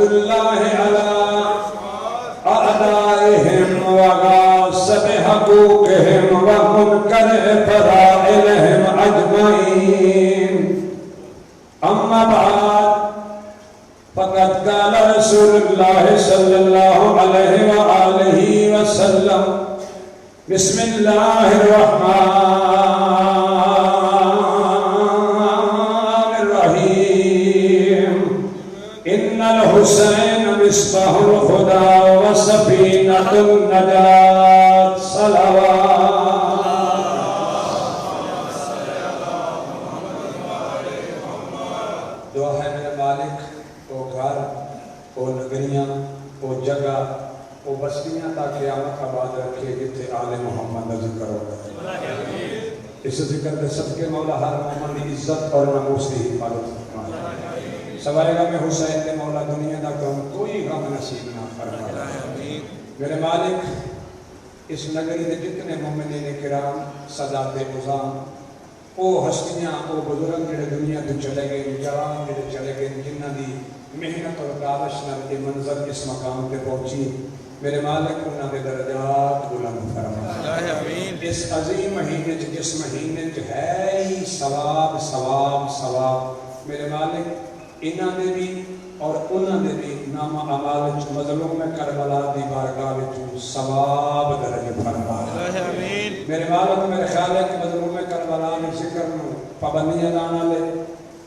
الله على أعدائهم وغاصب حقوقهم ومنكر فرائضهم أجمعين أما بعد فقد قال رسول الله صلى الله عليه وآله وسلم بسم الله الرحمن الرحيم إن الحسين مصباح الهدى وسفينة النجاة صلوات دعا ہے میرے مالک وہ گھر وہ نگریاں وہ جگہ وہ بستیاں تا قیامت آباد رکھے جتنے آل محمد کا ذکر ہوگا اس ذکر کے صدقے مولا ہر مومن کی عزت اور ناموس کی حفاظت فرمائے سوائے غم حسین کے مولا دنیا دا غم کوئی غم نصیب نہ فرمائے میرے مالک اس نگری کے جتنے مومنین کرام سادات عظام وہ ہستیاں وہ بزرگ جڑے دنیا تو چلے گئے جوان جڑے چلے گئے جنہاں دی محنت اور کاوش نال یہ منظر اس مقام پہ پہنچی میرے مالک انہاں دے درجات بلند فرما آمین اس عظیم مہینے جس مہینے ہے ہی ثواب ثواب ثواب میرے مالک انہاں دے بھی اور انہاں دے بھی نام اعمال مظلوم کربلا دی بارگاہ وچ ثواب درج فرما آمین میرے مالک میرے خیال ہے کہ مظلوم کربلا نے ذکر نو پابندیاں لانا لے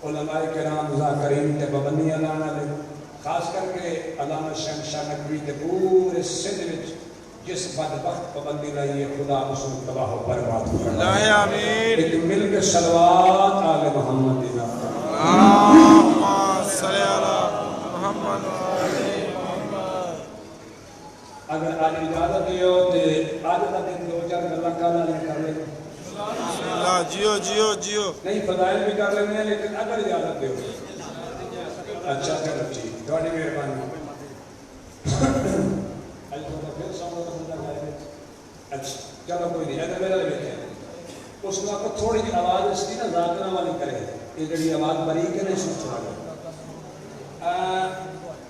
علماء کرام ذاکرین تے پابندیاں لانا لے خاص کر کے علامہ شہنشاہ نقوی تے پورے سندھ وچ جس بدبخت پابندی لائی ہے خدا اس کو تباہ و برباد فرما آمین ایک مل کے صلوات آل محمد دینا اللہم صلی علی محمد اگر آج اجازت دیو تے آج تا دن دو چار گلاں کالا لے کر لے اللہ جیو جیو جیو نہیں فضائل بھی کر لینے ہیں لیکن اگر اجازت دیو اچھا چلو ٹھیک تھوڑی مہربانی اچھا چلو کوئی نہیں اگر میرا بیٹھے اس وقت تھوڑی جی آواز اس کی نا ذاکرہ والی کرے یہ جڑی آواز باریک ہے نا اس میں تھوڑا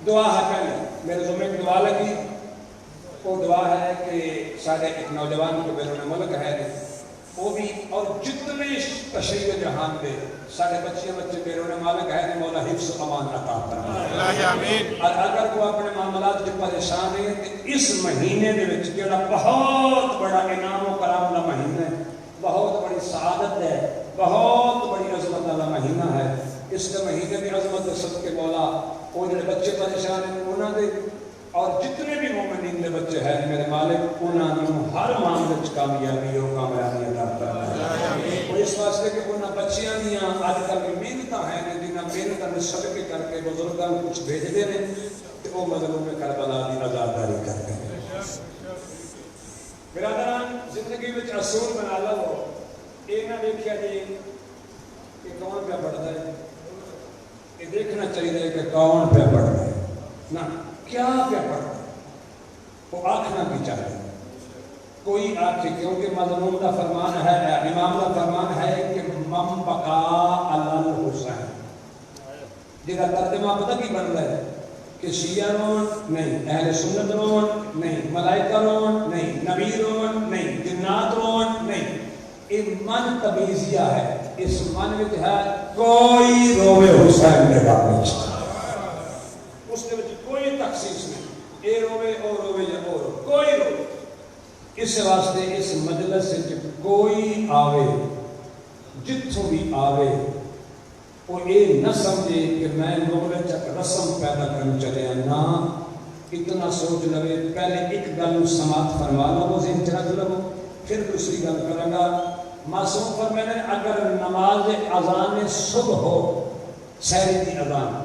دعا ہے پہلے میرے ذمہ ایک دعا لگی وہ دعا ہے کہ سارے ایک نوجوان کو بیرون ملک ہے وہ بھی اور جتنے تشریح جہان دے سارے بچے بیرون مالک ہے مولا حفظ و امان عطا فرمائے آمین اور اگر وہ اپنے معاملات کے پریشان ہیں تو اس مہینے دے وچ جڑا بہت بڑا انعام و کرام کا مہینہ ہے بہت بڑی سعادت ہے بہت بڑی عظمت والا مہینہ ہے اس کے مہینے میں عظمت صدقے مولا وہ جڑے بچے پریشان ہیں انہاں دے اور جتنے بھی مومنین دے بچے ہیں میرے مالک انہاں نوں ہر معاملے وچ کامیابی ہو کامیابی عطا فرمائے اور اس واسطے کہ انہاں بچیاں دیاں اج کل محنتاں ہیں جنہاں محنتاں دے صدقے کر کے بزرگاں نوں کچھ بھیجدے نے تے وہ مظلوم کربلا دی آزاداری کرتے ہیں برادران زندگی وچ اصول بنا لو یہ نہ دیکھیا جی کہ کون پہ پڑھتا ہے یہ دیکھنا چاہیے کہ کون پہ پڑھ رہا ہے نہ کیا پہ پڑھ رہا ہے وہ آنکھنا بھی چاہیے کوئی آنکھ کیونکہ مظلوم کا فرمان ہے امام کا فرمان ہے کہ مم بقا علی الحسین جہاں ترجمہ پتہ کی بن رہا ہے کہ شیعہ رون نہیں اہل سنت رون نہیں ملائکہ رون نہیں نبی رون نہیں جنات رون نہیں یہ من تمیزیہ ہے اس من میں ہے کوئی روے حسین نے باقی اس نے کوئی تخصیص نہیں اے روے او روے یا او روے کوئی روے اس واسطے اس مجلس سے کوئی آوے جتھوں بھی آوے وہ یہ نہ سمجھے کہ میں نوبل چک رسم پیدا کرنے چلے نہ اتنا سوچ لوے پہلے ایک گل سماعت فرما لو ذہن چ رکھ لو پھر دوسری گل کروں گا معصوم فرمانے اگر نماز اذان صبح ہو سحری دی اذان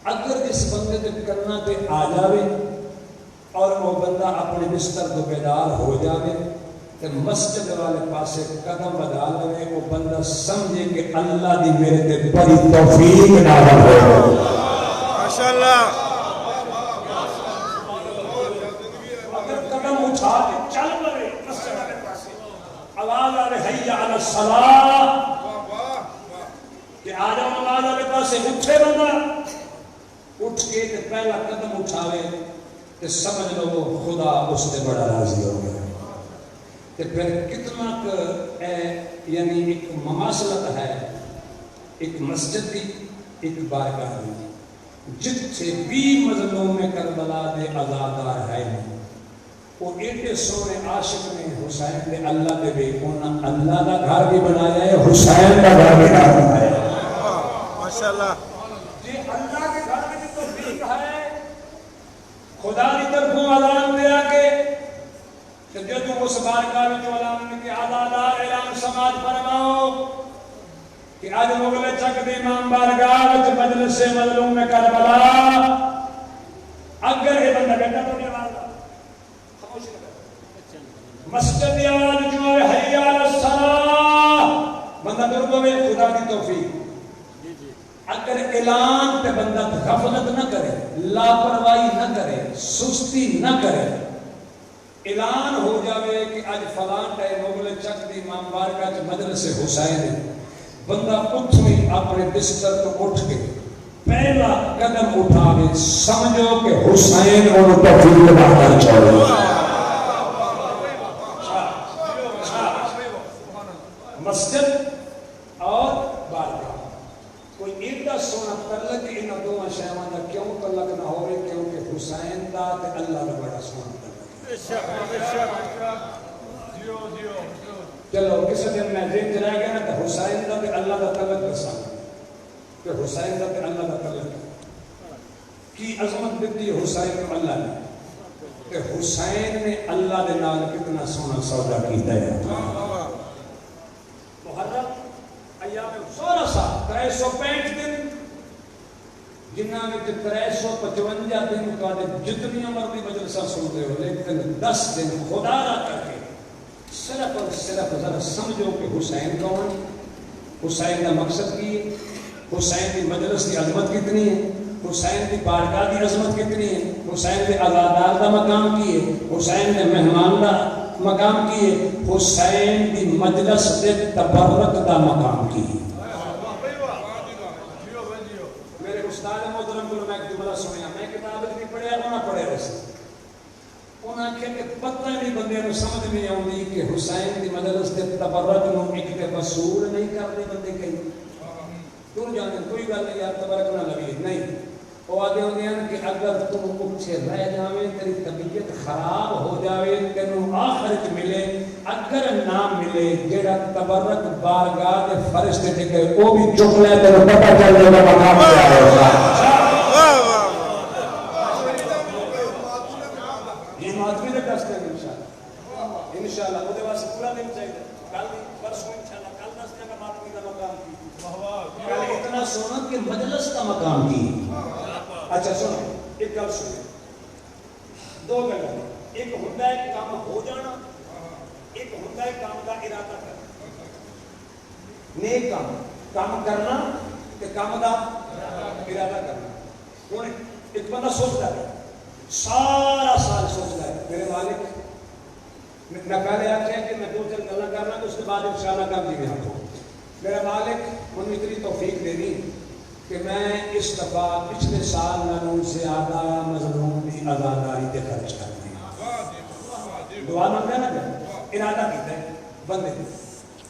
اگر اس بندے تے کرنا تے آ جاوے اور وہ بندہ اپنے بستر تو بیدار ہو جاوے کہ مسجد والے پاسے قدم بدا لے وہ بندہ سمجھے کہ اللہ دی میرے تے بڑی توفیق نازل ہو ماشاءاللہ اگر قدم اٹھا کے چل پڑے مسجد والے پاسے آواز آ رہے حی علی الصلاۃ کہ آ جاؤ نماز والے پاسے اٹھے بندہ اٹھ کے تے پہلا قدم اٹھاوے تے سمجھ لو وہ خدا اس سے بڑا راضی ہو گیا. تے پھر کتنا یعنی ایک مماثلت ہے ایک مسجد کی ایک بارگاہ کی. جتھے بھی مظلوم کربلا دے عزادار ہے وہ ایڈے سونے عاشق نے حسین دے اللہ دے بے انہاں اللہ دا گھر بھی بنایا ہے حسین دا گھر بھی بنایا ہے. ماشاءاللہ جی اللہ کے گھر میں توفیق ہے خدا کی طرفوں اعلان دیا کہ جدو اس بارگاہ میں اعلان کہ عزادار اعلان سماعت فرماؤ کہ آج مغل چک دی امام بارگاہ وچ مجلس مظلوم کربلا اگر یہ بندہ بیٹھا تو نہیں والا خاموشی کر مسجد دی آواز جو ہے حی علی الصلاۃ بندہ در پوے خدا کی توفیق. اگر اعلان تے بندہ غفلت نہ کرے لاپرواہی نہ کرے سستی نہ کرے اعلان ہو جاوے کہ آج فلاں ٹائم مغل چک دی امام بارگاہ وچ مجلس حسین ہے بندہ اٹھویں اپنے بستر تو اٹھ کے پہلا قدم اٹھاوے سمجھو کہ حسین انہوں توفیق بہتر چاہے. مسجد اور بارگاہ کوئی ایڈا سونا تعلق انہاں دونوں شیواں دا کیوں تعلق نہ ہوئے کیونکہ حسین دا تے اللہ دا بڑا سونا تعلق ہے. چلو کسی دن میں ذہن چ رہ گیا نا کہ حسین دا تے اللہ دا تعلق دساں کہ حسین دا تے اللہ دا تعلق کی عظمت دیتی حسین کو اللہ نے کہ حسین نے اللہ دے نال کتنا سونا سودا کیتا ہے. محرم ایام 16 سال 365 دن جنہاں میں 355 دن کا جتنی مرضی مجلسہ سنتے ہو لیکن 10 دن خدا را کر کے صرف اور صرف ذرا سمجھو کہ حسین کون ہے حسین کا مقصد کی ہے حسین کی مجلس کی عظمت کتنی ہے حسین کی بارگاہ کی عظمت کتنی ہے حسین کے عزادار کا مقام کی ہے حسین کے مہمان کا مقام کی ہے حسین کی مجلس کے تبرک کا مقام کی ہے. میرے استاد محترم کو میں جملہ سنیا میں کتاب نہیں پڑھیا نہ پڑھے ویسے انہاں کہ پتہ نہیں بندے کو سمجھ نہیں آتی کہ حسین کی مجلس کے تبرک نو ایک تے وصول نہیں کرتے بندے کہیں دور جانے کوئی گل نہیں یار تبرک نہ لگی نہیں وہ آدھے ہوتے ہیں کہ اگر تم اچھے رہ جاویں تیری طبیعت خراب ہو جاوے تینوں آخرت ملے اگر نہ ملے جیڑا تبرک بارگاہ دے فرشتے تے گئے وہ بھی چک لے تینوں پتہ چل جائے گا مقام کیا ہے. یہ ماتمی دے دستے ہیں انشاءاللہ وہ دے واسطے پورا دن چاہیے کل پرسوں انشاءاللہ کل دستے ہیں کہ ماتمی کا مقام کی کل اتنا سونا کہ مجلس کا مقام کی. اچھا سنو ایک گل سنو دو گل ایک ہوتا ہے کام ہو جانا ایک ہوتا ہے کام کا ارادہ کرنا نیک کام کرنا کہ کام کا ارادہ کرنا. ہوں ایک بندہ سوچتا ہے سارا سال سوچتا ہے میرے مالک میں پہلے آخیا کہ میں 2-3 گلا کرنا تو اس کے بعد انشاءاللہ کر دی گیا میرا مالک انہوں اتنی توفیق دینی کہ میں اس دفعہ پچھلے سال نالوں زیادہ مظلوم کی عزاداری تے خرچ کر دی. دعا مانگا نا ارادہ کیتا ہے بندے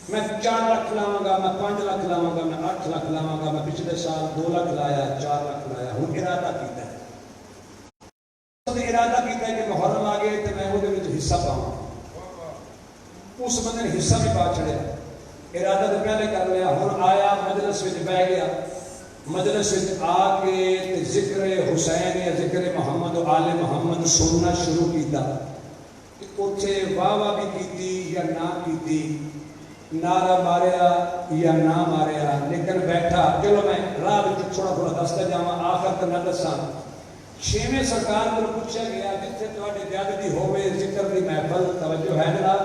میں 4 لاکھ لاواں گا میں 5 لاکھ لاواں گا میں 8 لاکھ لاواں گا میں پچھلے سال 2 لاکھ لایا 4 لاکھ لایا ہوں ارادہ کیتا ہے. ارادہ کیتا ہے کہ محرم آ گئے تو میں وہ حصہ پاؤں اس بندے نے حصہ بھی پا چڑھیا ارادہ تو پہلے کر لیا ہوں آیا مجلس میں بہ گیا مجلس آ کے ذکر حسین یا ذکر محمد و آل محمد سننا شروع کیتا اتھے واہ واہ بھی کیتی یا نہ کیتی نعرہ ماریا یا نہ ماریا لیکن بیٹھا چلو میں راہ تھوڑا تھوڑا دستا جاواں آخر تو نہ دساں. 6ویں سرکار کو پوچھا گیا جتھے تہاڈے زیادتی ہوے ذکر دی محفل توجہ ہے جناب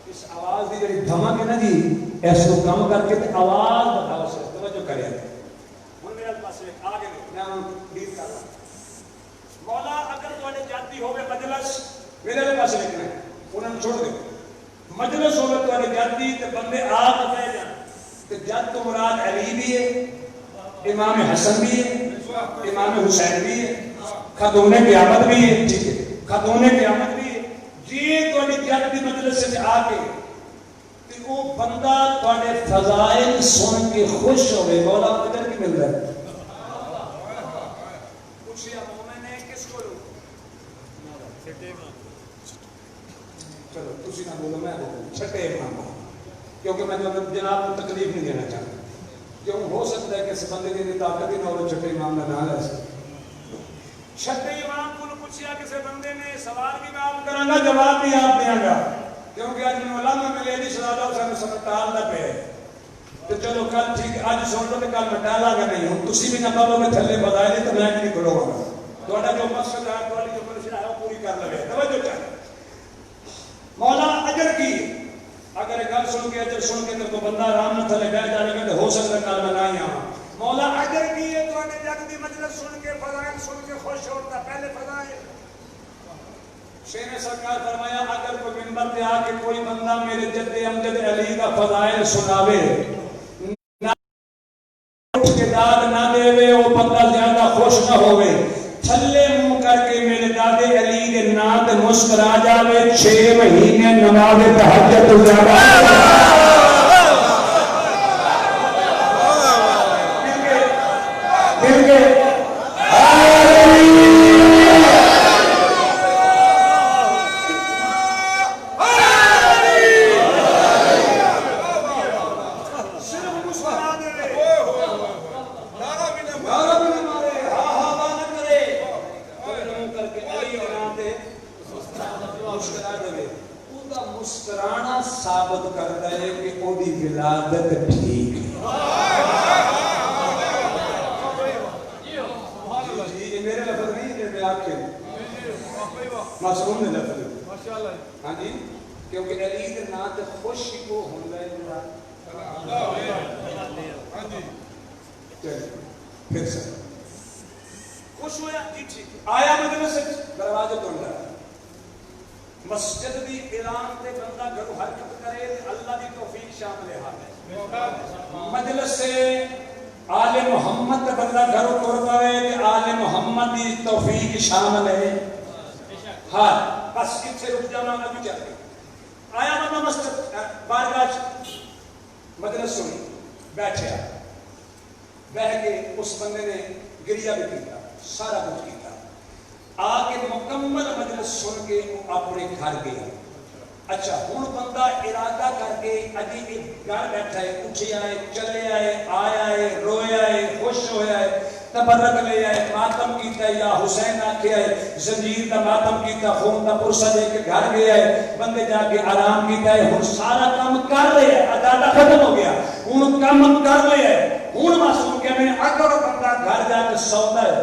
اس آواز دی جڑی دھمک ہے نا جی اس کو کم کر کے تے آواز بتاؤ سے توجہ کریا ہن میرے پاس آ گئے میں ڈیل کر رہا مولا اگر تہاڈے زیادتی ہوے مجلس میرے پاس لکھنا ہے انہاں چھوڑ دے مجلس ہوے تہاڈے زیادتی تے بندے آپ بیٹھ جان تے جد تو مراد علی بھی ہے امام حسن بھی ہے، امام حسین بھی ہے، خاتون قیامت بھی ہے، ٹھیک ہے، خاتون قیامت بھی ہے. جی تھوڑی جگ دی مجلس سے آ کے تے وہ بندہ تھوڑے فضائل سن کے خوش ہوئے، مولا اجر کی مل رہا ہے. پوچھیا مومن ہے کس کو لو؟ چلو تسی نہ بولو میں بولوں چھٹے امام، کیونکہ میں جناب کو تکلیف نہیں دینا چاہتا. کیوں ہو سکتا ہے کہ اس بندے کی طاقت ہی نہ ہو چھٹے امام کا نام لے سکے. چھٹے امام کو پوچھیا کسی بندے نے سوال بھی میں آپ کروں گا جواب بھی آپ دیا گا، کیونکہ آج میں علامہ ملے نہیں سنا حسین سب ٹالنا پہ ہے. تو چلو کل ٹھیک ہے آج سن لو کہ کل میں ٹالا گا نہیں ہوں. تسی بھی نہ پاو میں تھلے بدائے نہیں تو میں نہیں کھڑوں گا. تھوڑا جو مقصد ہے تھوڑی جو منشن ہے وہ پوری کر لگے. توجہ چاہیے مولا اجر کی اگر گل سن کے اجر سن کے تو بندہ آرام نہ تھلے بیٹھ جائے گا تو ہو سکتا ہے کل میں نہ ہی آواں. مولا اجر کی ہے تو جگ دی مجلس سن کے فضائل سن کے خوش ہوتا. پہلے فضائل شیر سرکار فرمایا اگر کوئی منبر پہ آ کے کوئی بندہ میرے جد امجد علی کا فضائل سناوے نہ اٹھ کے داد نہ دے وے وہ بندہ زیادہ خوش نہ ہوئے. تھلے منہ کر کے میرے دادے علی کے نام تے مسکرا جاوے 6 مہینے نماز تہجد زیادہ مسکرانا ثابت کرتا ہے کہ وہ دی ولادت ٹھیک ہے. جی یہ میرے لفظ نہیں ہے، میں آپ کے معصوم نے لفظ ہے. ہاں جی کیونکہ علی کے نام تے خوشی کو ہوندا ہے. پھر سے خوش ہویا جی ٹھیک آیا مجلس دروازے تو اندر مسجد دی اعلان تے بندہ گھروں حرکت کرے اللہ دی توفیق شامل ہے. مجلس سے آل محمد تے بندہ گھروں تر پے آل محمد دی توفیق شامل ہے. ہاں بس کتنے رک جانا ابھی چلتے آیا بندہ مسجد بارگاہ مجلس سنی بیٹھیا بیٹھ کے اس بندے نے گریا بھی کیتا سارا کچھ کیتا. آ کے مکمل مجلس سن کے وہ اپنے گھر گیا. اچھا ہوں بندہ ارادہ کر کے اجی ایک گھر بیٹھا ہے اٹھیا ہے چلے آئے آیا ہے رویا ہے خوش ہویا ہے تبرک لے آئے ماتم کیتا ہے یا حسین آکھیا ہے زنجیر کا ماتم کیتا خون کا پرسہ دے کے گھر گیا ہے. بندے جا کے آرام کیتا ہے ہوں سارا کام کر رہے ہیں ادادہ ختم ہو گیا ہوں کام کر رہے ہیں. ہوں معصوم کہ میں اگر بندہ گھر جا کے سوتا ہے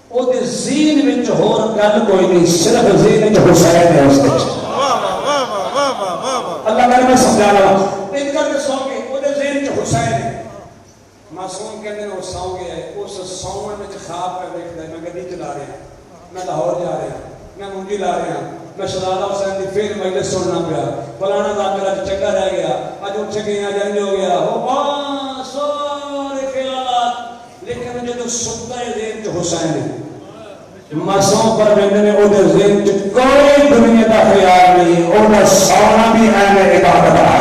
او دے ذہن وچ ہور گل کوئی نہیں صرف ذہن وچ حسین ہے. اس وچ اللہ کرے میں سمجھا رہا ہوں ان کر کے سو کے او دے ذہن وچ حسین ہے. معصوم کہندے نے وہ سو گیا ہے اس سوون وچ خواب پہ دیکھدا ہے میں گڈی چلا رہا ہوں میں لاہور جا رہا ہوں میں منڈی لا رہا ہوں میں شہزادہ حسین دی پھر مجلس سننا پیا فلانا ذاکر اج چنگا رہ گیا اج اٹھ گیا جنج ہو گیا وہ سارے خیالات لیکن جدو سنتا ہے ذہن چ حسین ہے. معصوم پر بندے نے او دے ذہن چ کوئی دنیا دا خیال نہیں او دا سونا بھی عین عبادت ہے.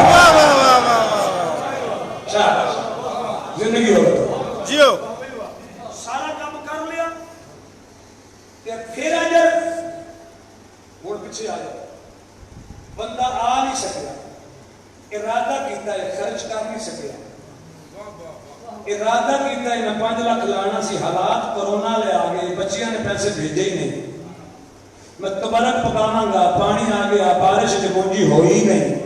زندگی ہو جیو سارا کام کر لیا تے پھر اجر ہن پیچھے آ جا بندہ آ نہیں سکیا ارادہ کیتا ہے خرچ کر نہیں سکیا ارادہ کیتا ہے میں 5 لاکھ لانا سی حالات کرونا لے آ گئے بچیاں نے پیسے بھیجے ہی نہیں میں تبرک پکاواں گا پانی آ گیا بارش کی گونجی ہوئی نہیں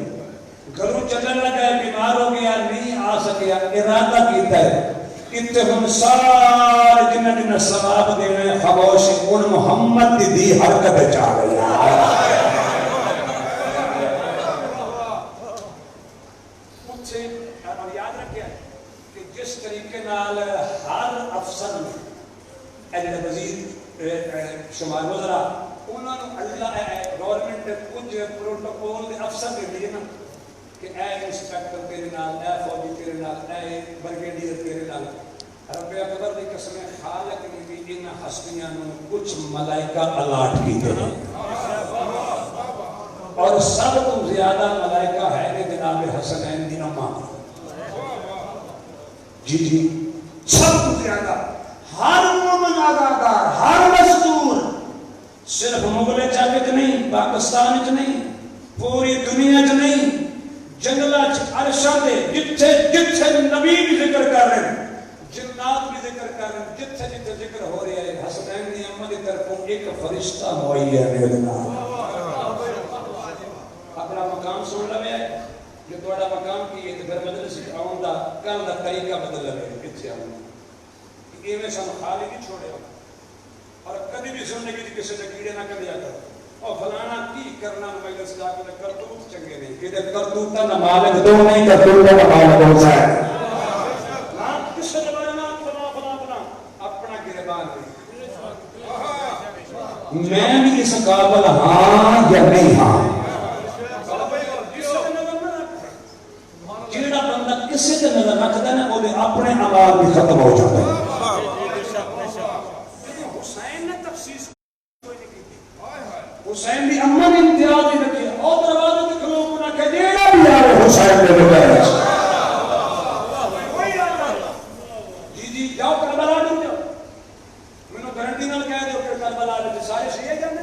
گھروں چلن لگا بیمار ہو گیا نہیں آ سکیا ارادہ کیتا ہے اتنے ہم سارے جنہ جنہ ثواب دینے خاموش ان محمد دی حرکت چاہ گئی. مجھ سے یاد رکھیا کہ جس طریقے نال ہر افسر نے وزیر شمال وزرا انہوں نے اللہ گورنمنٹ کچھ پروٹوکول دے افسر دے دیے نا کہ اے انسپیکٹر تیرے نال اے فوجی تیرے نال اے برگیڈیئر تیرے نال رب رب اکبر دی قسم خالق نے بھی ان ہستیاں نو کچھ ملائکہ الاٹ کیتے ہیں اور سب تو زیادہ ملائکہ ہے نے جناب حسنین دی اماں جی جی سب تو زیادہ ہر مومن آزادار ہر مزدور صرف مغل چاکت نہیں پاکستان چ نہیں پوری دنیا چ نہیں جنگلہ عرشہ دے جتھے جتھے نبی بھی ذکر کر رہے ہیں جنات بھی ذکر کر رہے ہیں جتھے جتھے ذکر ہو رہا ہے حسنین دی اماں دی طرفوں ایک فرشتہ معین ہے اپنا مقام سن لوے ہے جو تھوڑا مقام کی ہے تو پھر مجلس آؤں دا کل دا طریقہ بدل لوے کتھے آؤں کہ ایویں سن خالی نہیں چھوڑے ہو اور کبھی بھی سننے کی کسی نے کیڑے نہ کر دیا کرو اور فلانا کی کرنا مجلس جا کے کرتوت چنگے نہیں کہ کرتوت نہ مالک دو نہیں کرتوت نہ مالک ہوتا ہے ہاں کس نے بنا فلانا اپنا گربان نہیں میں بھی اس قابل ہاں یا نہیں ہاں جیڑا بندہ کسی تے نظر رکھتا ہے نا وہ اپنے اعمال بھی ختم ہو جاتا ہے حسین بھی اماں نے امتیاز ہی رکھی اور دروازے تے کھلو کو نہ کہ جیڑا بھی آوے حسین دے بغیر جی جی جاؤ کربلا ڈر جاؤ مینوں گارنٹی نال کہہ دیو کہ کربلا دے سارے شیعہ جاندے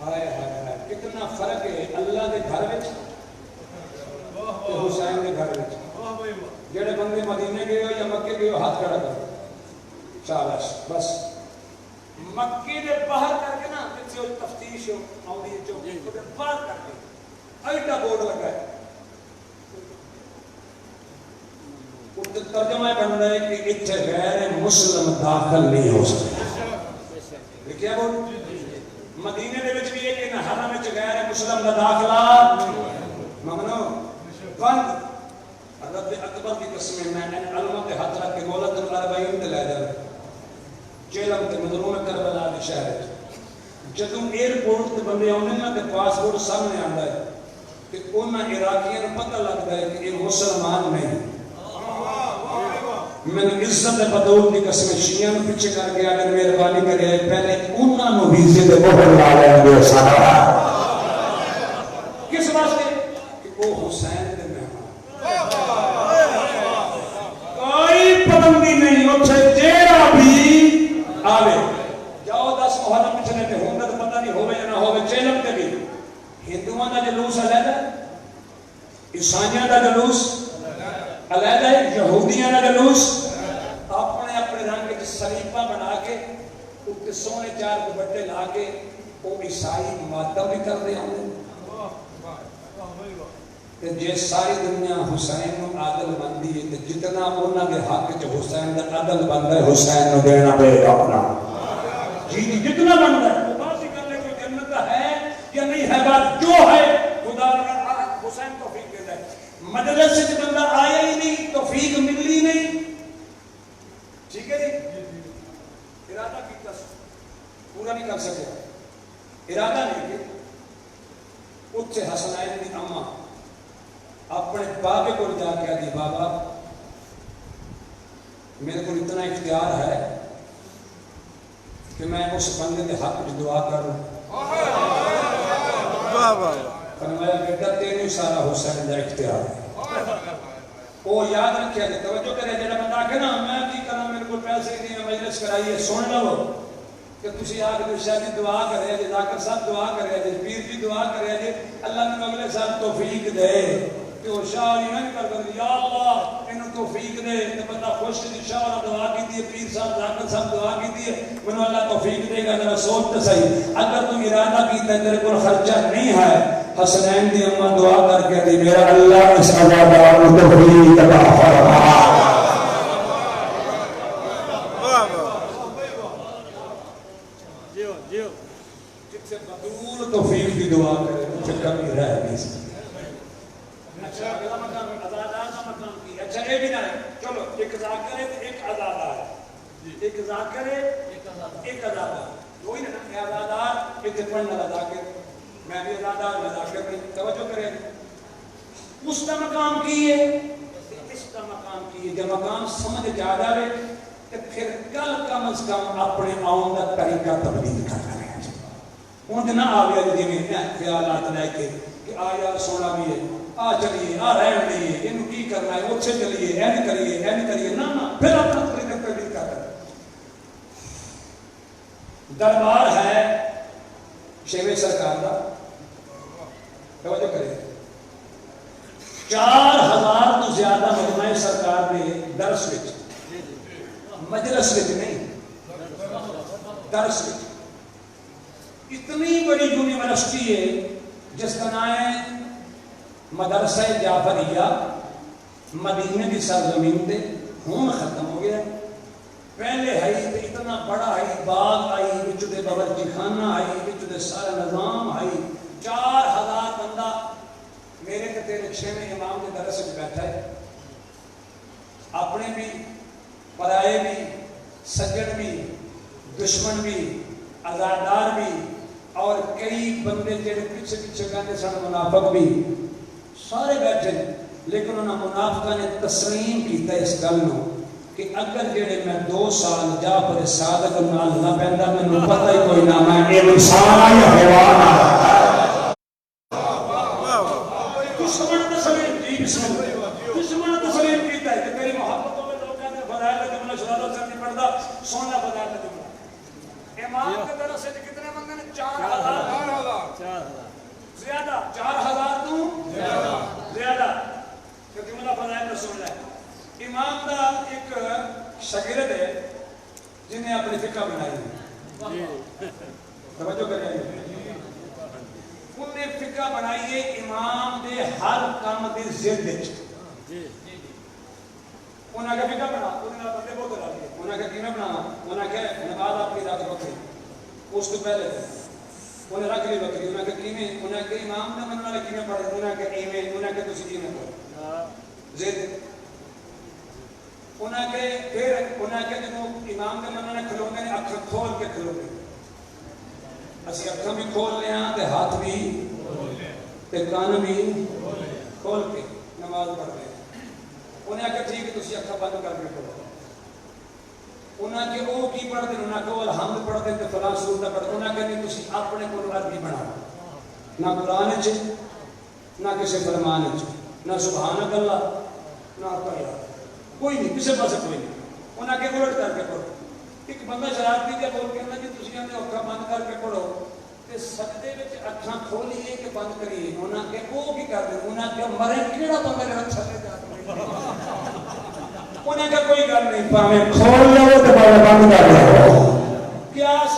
ہائے ہائے کتنا فرق ہے اللہ دے گھر وچ تے حسین دے گھر وچ جڑے بندے مدینے گئے ہو یا مکے گئے ہو ہاتھ کھڑا کرو شاباش بس مکے دے باہر کر کے نا جتھے تفتیش آؤندی ہے چوکی تے باہر کر کے ایڈا بورڈ لگا ہے اس ترجمہ بن رہا ہے کہ اتھے غیر مسلم داخل نہیں ہو سکتے لکھیا بورڈ مدینے دے وچ بھی ہے کہ حرم وچ غیر مسلم دا داخلہ ممنوع بند رب اکبر کی قسم میں ان علماء تے ہاتھ رکھ کے دولت الاربعین تے لے جاوے جیلم تے مدرون کربلا دے شہر جدوں ایئرپورٹ تے بندے آوندے نا تے پاسپورٹ سامنے آندا ہے کہ انہاں عراقیاں نوں پتہ لگدا ہے کہ یہ مسلمان نہیں میں عزت بدول دی قسم شیعہ نوں پیچھے کر کے اگر مہربانی کرے پہلے انہاں نوں ویزے تے مہر لا لین دے سارا کس واسطے کہ وہ حسین دے مہمان کوئی پابندی نہیں اوتھے جیڑا بھی آوے جاؤ 10 محرم پچھلے تے ہوندا تے پتہ نہیں ہوے یا نہ ہوے چیلم تے بھی ہندوؤں دا جلوس علیحدہ عیسائیاں دا جلوس علیحدہ ہے یہودیاں دا جلوس اپنے اپنے رنگ وچ سلیپا بنا کے اوتے سونے چار دوپٹے لا کے او عیسائی ماتم بھی کر دے ہوندے کہ جے ساری دنیا حسین نو عادل بندی ہے تے جتنا انہاں دے حق وچ حسین دا عدل بندا ہے حسین نو دینا پے گا اپنا جی جی جتنا بندا ہے خدا سے کر لے کوئی جنت ہے یا نہیں ہے بات جو ہے خدا نے حسین توفیق دے ہے مدرسے سے بندہ آیا ہی نہیں توفیق ملی نہیں ٹھیک ہے جی ارادہ کیتا پورا نہیں کر سکے ارادہ نہیں کہ اتھے حسنین دی اماں اپنے بابے کو جا کے دی بابا میرے کو اتنا اختیار ہے کہ میں اس بندے کے حق میں دعا کروں فرمایا بیٹا تیرے سارا حسین دا اختیار ہے وہ یاد رکھیا کہ توجہ کرے جڑا بندہ کہ نا میں کی کروں میرے کو پیسے نہیں مجلس کرائیے سن لو کہ تسی آ کے شاہ دی دعا کرے جے ذاکر صاحب دعا کرے جے پیر دی دعا کرے جے اللہ نے اگلے سال توفیق دے کہ وہ شاہ نہیں کر کر یا اللہ انہوں توفیق دے تے بندہ خوش دی شاہ اور دعا کیتی ہے پیر صاحب ذاکر صاحب دعا کیتی ہے منو اللہ توفیق دے گا ذرا سوچ تے صحیح اگر تو ارادہ کیتا ہے تیرے کو خرچہ نہیں ہے حسنین دی اماں دعا کر کے دی میرا اللہ اس عذاب کو توفیق عطا فرما جتنے بدول توفیق کی دعا کرے مجھے کمی رہ نہیں سکتی اچھا اگلا مقام عزادار کا مقام کی اچھا یہ بھی نہ ہے چلو ایک ذاکر ہے ایک عزادار ہے ایک ذاکر ہے ایک عزادار وہی نا عزادار ایک پڑھنے والا ذاکر میں بھی عزادار میں ذاکر نہیں توجہ کریں اس کا مقام کی ہے اس کا مقام مقام کی جب مقام سمجھ جا جائے تو پھر کل کم از کم اپنے آن کا طریقہ تبدیل کرنا ہے اونج نہ آوے جی میں خیالات لے کے کہ آ یار سونا بھی ہے آ چلیے آ رہن لیے یہ کی کرنا ہے اتنے چلیے این کریے نہ پھر اپنا طریقہ تبدیل کر رہے دربار ہے شیوے سرکار کا توجہ کرے 4000 تو زیادہ مجمع سرکار نے درس وچ مجلس وچ نہیں درس وچ اتنی بڑی یونیورسٹی ہے جس کا نام ہے مدرسہ جعفریہ مدینے کی سرزمین تے ہوں ختم ہو گیا پہلے ہے اتنا بڑا ہے باغ آئی وچ دے باورچی خانہ آئی وچ دے سارا نظام آئی 4000 بندہ میرے تے تیرے 6ویں امام کے درس میں بیٹھا ہے اپنے بھی پرائے بھی سجن بھی دشمن بھی عزادار بھی اور کئی بندے جڑے پیچھے پیچھے کہتے سن منافق بھی سارے بیٹھے لیکن انہاں منافقاں نے تسلیم کیتا اس گل نو کہ اگر جڑے میں 2 سال جعفر صادق نال نہ پیندا مینوں پتہ ہی کوئی نہ میں اے انسان آ یا حیوان آ دشمن تسلیم کی دشمن تسلیم کیتا ہے کہ تیری محبتوں میں لوگ کہتے فضائل کا جملہ شرارت سے نہیں پڑھتا سونا فضائل کا جملہ امام کے درس سے کتنے بندے نے 4000 زیادہ 4000 تو زیادہ کہ جملہ فضائل کا سن لے امام کا ایک شاگرد ہے جنہیں اپنی فقہ بنائی توجہ کریں انہوں نے فقہ بنائی ہے امام دے ہر کام دی ضد وچ انہاں کا فقہ بنا انہاں نے بندے بہت لا دیے انہاں کا کیویں بنانا انہاں کہ نماز آپ کی رات رکھے اس تو پہلے انہیں رکھ لی بکری انہاں کہ کیویں انہاں کہ امام نے منن والے کیویں پڑھے انہاں کہ ایویں انہاں کہ تسی کیویں پڑھو ضد انہاں کے پھر انہاں کے جدوں امام کے مننے کھلوندے نے اکھاں کھول کے کھلوندے اسی اکھاں بھی کھول لے ہاں تے ہاتھ بھی تے کان بھی کھول کے نماز پڑھ رہے ہیں انہاں کہ ٹھیک ہے تسی اکھاں بند کر کے پڑھو انہاں کہ او کی پڑھدے انہاں کہ الحمد پڑھدے تے فلاں سورت پڑھدے انہاں کہ نہیں تسی اپنے کول عربی بناؤ نہ قرآن وچ نہ کسی فرمان وچ نہ سبحان اللہ نہ پڑھا کوئی نہیں کسی پاس کوئی نہیں انہاں کے الٹ کر کے پڑھو ایک بندہ شرارتی جب بول کے کہ تسی اپنے اکھاں بند کر کے پڑھو تے سجدے وچ اکھاں کھولیے کہ بند کریے انہاں کے او کی کر دے انہاں کے مرے کیڑا بندہ میرا تھلے جا انہاں کا کوئی گل نہیں پاویں کھول لو تے بند کر لو قیاس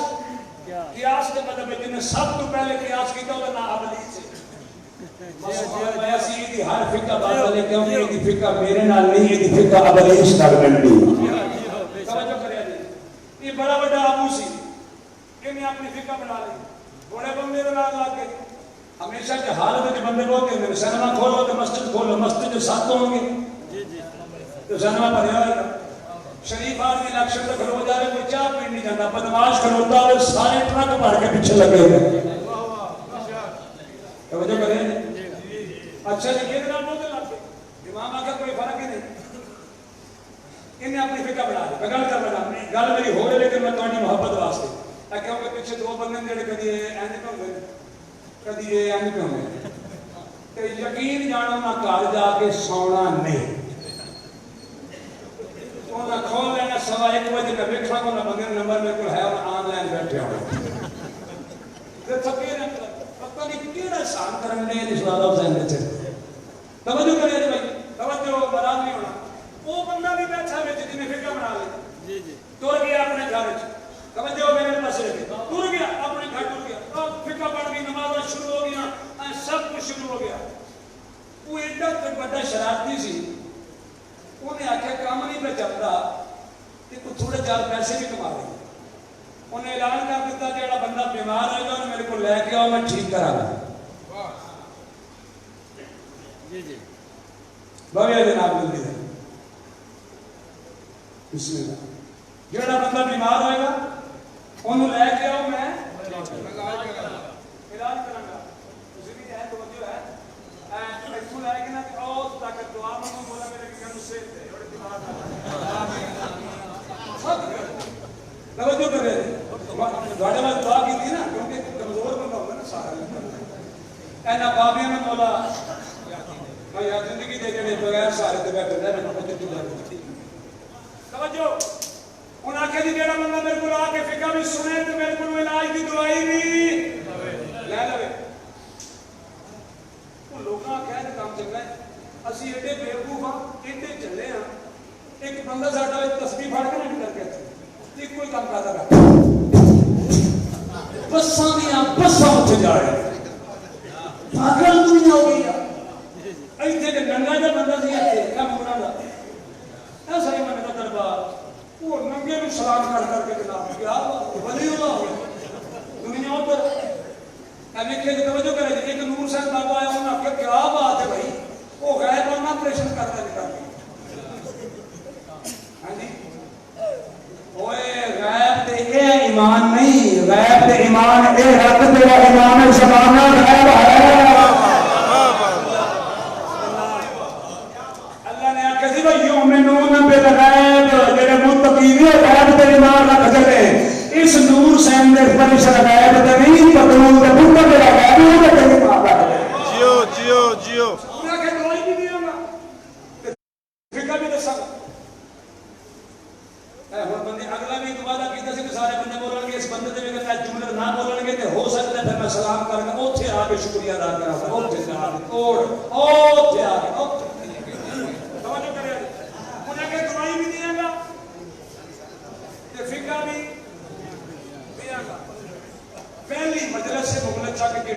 کے مطلب جن نے سب تو پہلے قیاس کیتا وہ نہ ابلیس ہے ایسی دی ہر فقہ بات لے کیوں یہ دی فقہ میرے نال نہیں یہ دی فقہ ابلیس نال بنتی توجہ کریا جی یہ بڑا بڑا ابو سی کہ نے اپنی فقہ بنا لی بڑے بندے دے نال لگ گئے ہمیشہ کے حالت وچ بندے بہت ہیں سینما کھولو تے مسجد کھولو مسجد جو 7 ہوں گے تو سینما بھریا ہوئے گا شریف آدمی الیکشن تک کھلو جا رہے کوئی چاہ پی نہیں جاتا بدماش کھلوتا ہے سارے ٹرک بھر کے پیچھے لگے ہوئے توجہ کریں اچھا جی یہ نام بولتے لگ گئے امام آگے کوئی فرق ہی نہیں انہیں اپنی فقہ بنا لی میں گل کر بنا گل میری ہو رہی لیکن میں تمہاری محبت واسطے میں کہوں کہ پیچھے 2 بندے جڑے کدی اینج پہ ہوئے کدی اینج پہ ہوئے تو یقین جانو میں گھر جا کے سونا نہیں انہیں کھول لینا 1:15 بجے میں بیٹھا کو نہ بندے نمبر میرے کو ہے اور آن لائن بیٹھے ہوئے پھر تھکے رہتے پتہ نہیں کیڑا احسان کرن دے اس والا حسین وچ توجہ کرے بھائی توجہ برابر نہیں ہونا وہ بندہ بھی بیٹھا وچ جنے فقہ بنا لے جی جی ٹر گیا اپنے گھر وچ توجہ میرے پاس ٹر گیا اپنے گھر ٹر گیا فقہ پڑھ گئی نماز شروع ہو گیا سب کچھ شروع ہو گیا وہ ایڈا بڑا شرارتی سی انہیں آخیا کام نہیں پہ چلتا تو تھوڑے 4 پیسے بھی کما لیں انہیں اعلان کر دیتا جڑا بندہ بیمار ہے گا انہیں میرے کو لے کے آؤ میں ٹھیک کرا گا جی جی بھائی جناب جلدی ہے بسم اللہ جڑا بندہ بیمار ہوئے گا انہیں لے کے آؤ میں علاج کروں گا اسی بھی ہے توجہ ہے ایسو لے کے نا آؤ تاکہ دعا میں بولا میرے کہ مجھ سے جڑے بغیر سارے تے بیٹھے رہے میں کچھ نہیں توجہ ان آکھے دی جڑا بندہ میرے کو آ کے فقہ بھی سنے تے میرے کو علاج دی دوائی بھی لے لے وہ لوگاں کہہ دے کام چنگا ہے اسی ایڈے بیوقوف ہاں ایڈے چلے ہاں ایک بندہ ساڈا تسبیح پھڑ کے نہیں کر کے ایک کوئی کام کردا رہا بساں دیاں بساں اٹھ جا رہے پاگل دنیا ہو گئی ایتھے تے ننگا جا بندہ سی ایتھے کم ہونا دا ایسا ہی من کا دربار وہ ننگے نو سلام کر کے جناب کیا ولی اللہ ہو دنیا پر ایویں کہ توجہ کرے ایک نور صاحب بابا آیا انہاں کہ کیا بات ہے بھائی وہ غائب ہونا آپریشن کرتا نکل ہاں جی اوئے غائب تے اے ایمان نہیں غائب تے ایمان اے رب تیرا ایمان زمانہ غائب ہے اللہ نے آکھیا سی وہ یؤمنون بالغیب جڑے متقی نے غائب تے ایمان رکھدے نے اس نور سین دے پریشر غائب تے نہیں پتوں تے بوٹا جڑا غائب ہے تے ایمان رکھدے جیو جیو جیو سلام کر کے اوتھے آ کے شکریہ ادا کرا اوتھے جا کے کوڑ اوتھے آ کے توجہ کرے انہاں کے دوائی بھی دیاں گا تے فقہ بھی دیاں گا پہلی مجلس سے مغلق چا کے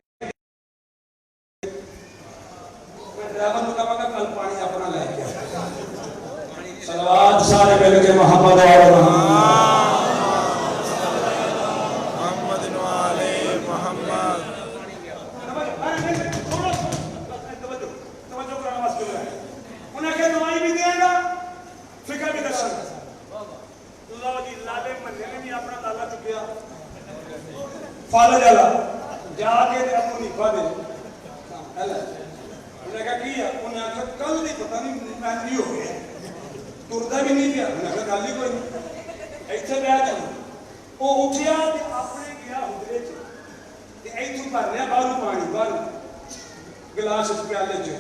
میں ڈرائیور کو کہا کہ کل پانی اپنا لے کے صلوات سارے مل کے محمد اور فالو جالا جا کے اپنی نیفا دے انہیں کہا کیا انہیں کہا کل نہیں پتہ نہیں مہنگی ہو گیا تردہ بھی نہیں کیا انہیں کہا گالی کوئی نہیں ایتھے بیا جانا وہ اٹھیا اپنے گیا حضرے چ ایتھوں کر لیا باہروں پانی باہروں گلاس اس پیالے چ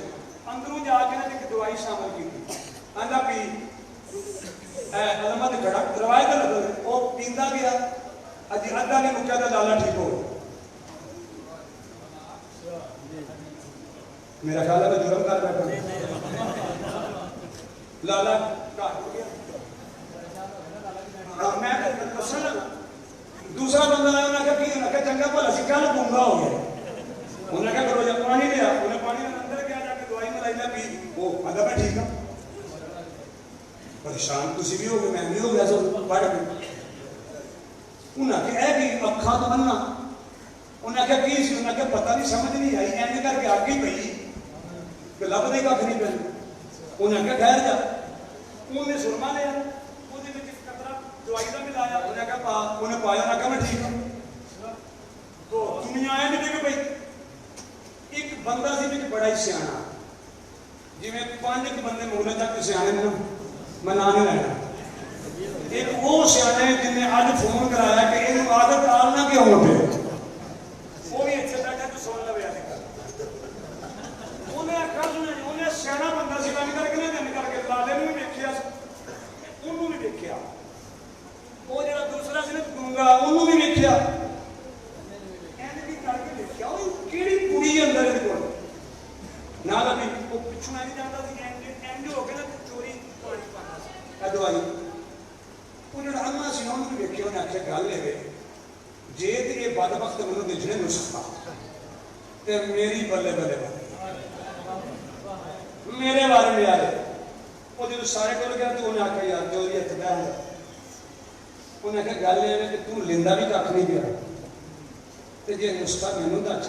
اندروں جا کے ایک دوائی شامل کی آندا پی علامت کھڑا روایت لگ وہ پیندا گیا اجی ادھا نے مکیا تو لالا ٹھیک ہو میرا خیال ہے میں جرم کر بیٹھا لالا کاٹ ہو گیا میں دسن لگا دوسرا بندہ آیا انہیں کہا کہ چنگا بھلا سی کل گونگا ہو گیا انہیں کہا کرو جا پانی لیا انہیں پانی اندر گیا جا کے دوائی ملائی نہ پی وہ آدھا میں ٹھیک ہوں پریشان تسی بھی ہو گئے میں بھی ہو گیا سو پڑھ گئے انہیں کہا اے کہ اکھاں تو بننا انہیں کہا کی سی انہیں کہا پتہ نہیں سمجھ نہیں آئی اینڈ کر کے آگے پئی کہ لب دے کھ نہیں پہنے انہیں کہا ٹھہر جا انہیں سرما لیا وہ قطرہ دوائی کا ملایا انہیں کہا پا انہیں پایا انہیں کہا میں ٹھیک ہوں تو دنیا آئے نہیں کہ بھائی ایک بندہ سی بھی بڑا ہی سیانا جی میں 5 بندے مولے تک سیانے میں منانے رہنا ایک وہ سیانے جن نے آج فون کرایا کہ انہوں عادت ٹالنا کیوں ہوتے وہ بھی اچھے بیٹھا تو سن لو یاد کر انہیں آخر انہیں سیانا بندہ سی میں کر کے نہیں کر کے لالے نے بھی دیکھا انہوں بھی دیکھا وہ جڑا دوسرا سی گونگا انہوں بھی دیکھا کر کے دیکھا وہ کیڑی کڑی اندر یہ کول نہ لبھی وہ پچھوں نہیں جاتا سی اینڈ ہو کے نا چوری پانی پانا سی دوائی وہ جڑا اما سی انہوں نے دیکھا انہیں آخیا گل ہے جے تے یہ بدبخت منوں دیجنے نسخہ تے میری بلے بلے بلے میرے بارے میں آئے وہ جب سارے کول گیا تو انہیں آخیا یار چوری ہتھ بہ ہے انہیں کہا گل یہ ہے کہ تو لیندہ بھی کھ نہیں پیا تے جے نسخہ مینوں دس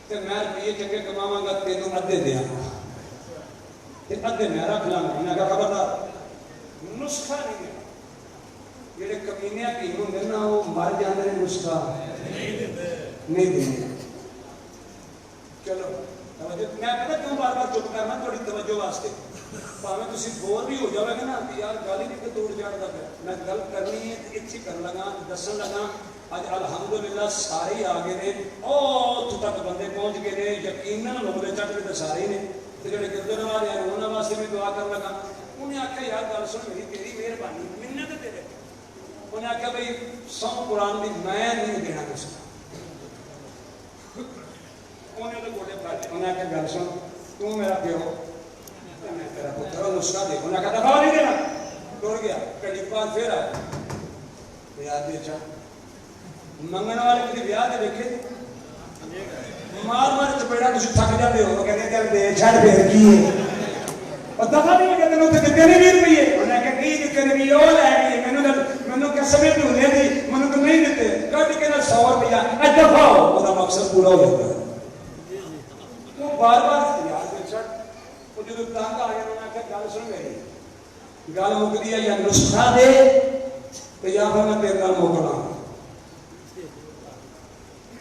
تے میں روپیے چنگے کماواں گا تینوں ادھے دیاں گا تے ادھے میں رکھ لاں گا انہیں کہا خبردار نسخہ نہیں ہے جڑے کمینے حکیم ہوندے نا وہ مر جاندے نے نسخہ نہیں دیندے چلو توجہ میں پتہ کیوں بار بار چپ کرنا تھوڑی توجہ واسطے ਭਾਵੇਂ ਤੁਸੀਂ ਬੋਰ ਵੀ ਹੋ ਜਾਓਗੇ ਨਾ ਕਿ ਯਾਰ ਗੱਲ ਹੀ ਨਹੀਂ ਕਿ ਤੋੜ ਜਾਣਦਾ ਪਿਆ ਮੈਂ ਗੱਲ ਕਰਨੀ ਹੈ ਤੇ ਇੱਥੇ ਕਰਨ ਲੱਗਾ ਦੱਸਣ ਲੱਗਾ ਅੱਜ ਅਲਹਮਦੁਲਿਲਾ ਸਾਰੇ ਆ ਗਏ ਨੇ ਉਹ ਉੱਥੋਂ ਤੱਕ ਬੰਦੇ ਪਹੁੰਚ ਗਏ ਨੇ ਯਕੀਨਨ ਲੋਲੇ ਚੱਕ ਦੇ ਸਾਰੇ ਨੇ جڑے گردن والے ہیں انہاں واسطے بھی دعا کر لگا انہیں آکھیا یار گل سن میری تیری مہربانی منت ہے تیرے انہیں آکھیا بھئی 100 قرآن دی میں نہیں دینا کسی انہیں تو گوڑے پھڑ لے انہیں آکھیا گل سن تو میرا پیو میں تیرا پتر نسخہ دے انہیں آکھیا دفعہ نہیں دینا ٹر گیا کڑی بعد پھر آیا یاد دے چاہ منگن والے کدی بیاہ دے دیکھے مار مار چپیڑا کچھ تھک جاتے ہو کہتے چل دے چھڑ پھر کی ہے اور دفعہ نہیں کہتے ہیں اتنے دینے بھی روپیے انہیں کہا کی دیتے ہیں وہ لے گئی میں قسمیں ڈھولے دی میں تو نہیں دیتے کہتے کہ 100 روپیہ دفعہ ہو وہ مقصد پورا ہو جاتا ہے وہ بار بار یاد دے چھڑ وہ جو تنگ آ گیا انہوں نے کہا گل سن گئی گل مک دیا یا نسخہ دے تو یا پھر میں تیرے نال موکلا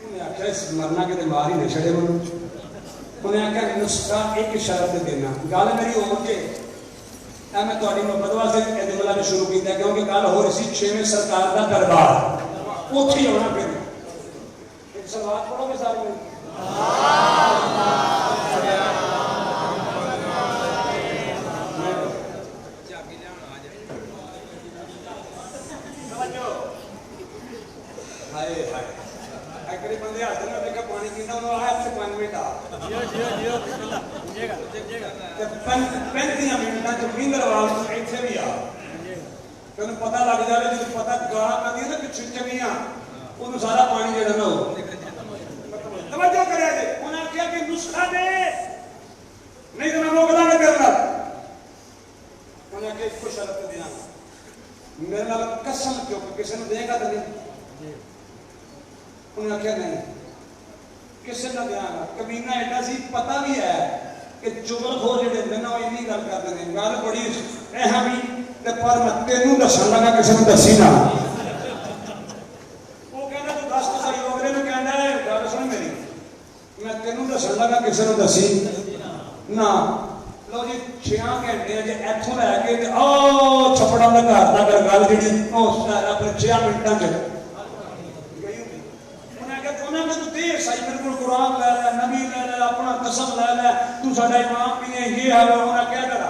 انہیں آکھا اس مرنا کے مار ہی نہیں چھڑے من انہیں آکھا نسخہ ایک شرط دینا گل میری ہو کے میں تہاڈی محبت واسطے اے جملہ بھی شروع کیتا کیونکہ گل ہو رہی سی 6ویں سرکار دا دربار اوتھے ہی ہونا پھر ایک صلوات پڑھو گے سارے بندے ہاتھ میں دیکھا پانی پیتا انہوں آیا سے 5 منٹ پینتیاں منٹاں جو مینگر والا ایتھے بھی آ تینوں پتہ لگ جائے جب پتہ گاڑا پہ نا کہ چنچنیاں انہوں سارا پانی جڑا نہ ہو توجہ کرے جے انہاں کیا کہ نسخہ دے نہیں تو میں موکلا نہ کرنا انہاں کہ اس کو شرط دینا میرے نال قسم کیوں کہ کسی نے دے گا تو نہیں انہوں نے کہا نہیں کسی نہ دیا گا کمینہ ایڈا سی پتہ بھی ہے کہ چغل خور جڑے دن وہ انہی گل کرتے ہیں گل بڑی اہمی تے پر میں تینوں دسن لگا کسی نے دسی نہ وہ کہنا تو دس تو صحیح اگلے نے کہنا ہے گل سن میری میں تینوں دسن لگا کسی نے دسی نہ لو جی 6 گھنٹے جے ایتھوں لے کے او چھپڑا دا گھر دا گل جڑی او اپنے 6 منٹاں چ سائی بالکل قرآن لے لے نبی لے لے اپنا قسم لے لے تو ساڈا امام بھی ہے یہ ہے انہوں نے کیا کرا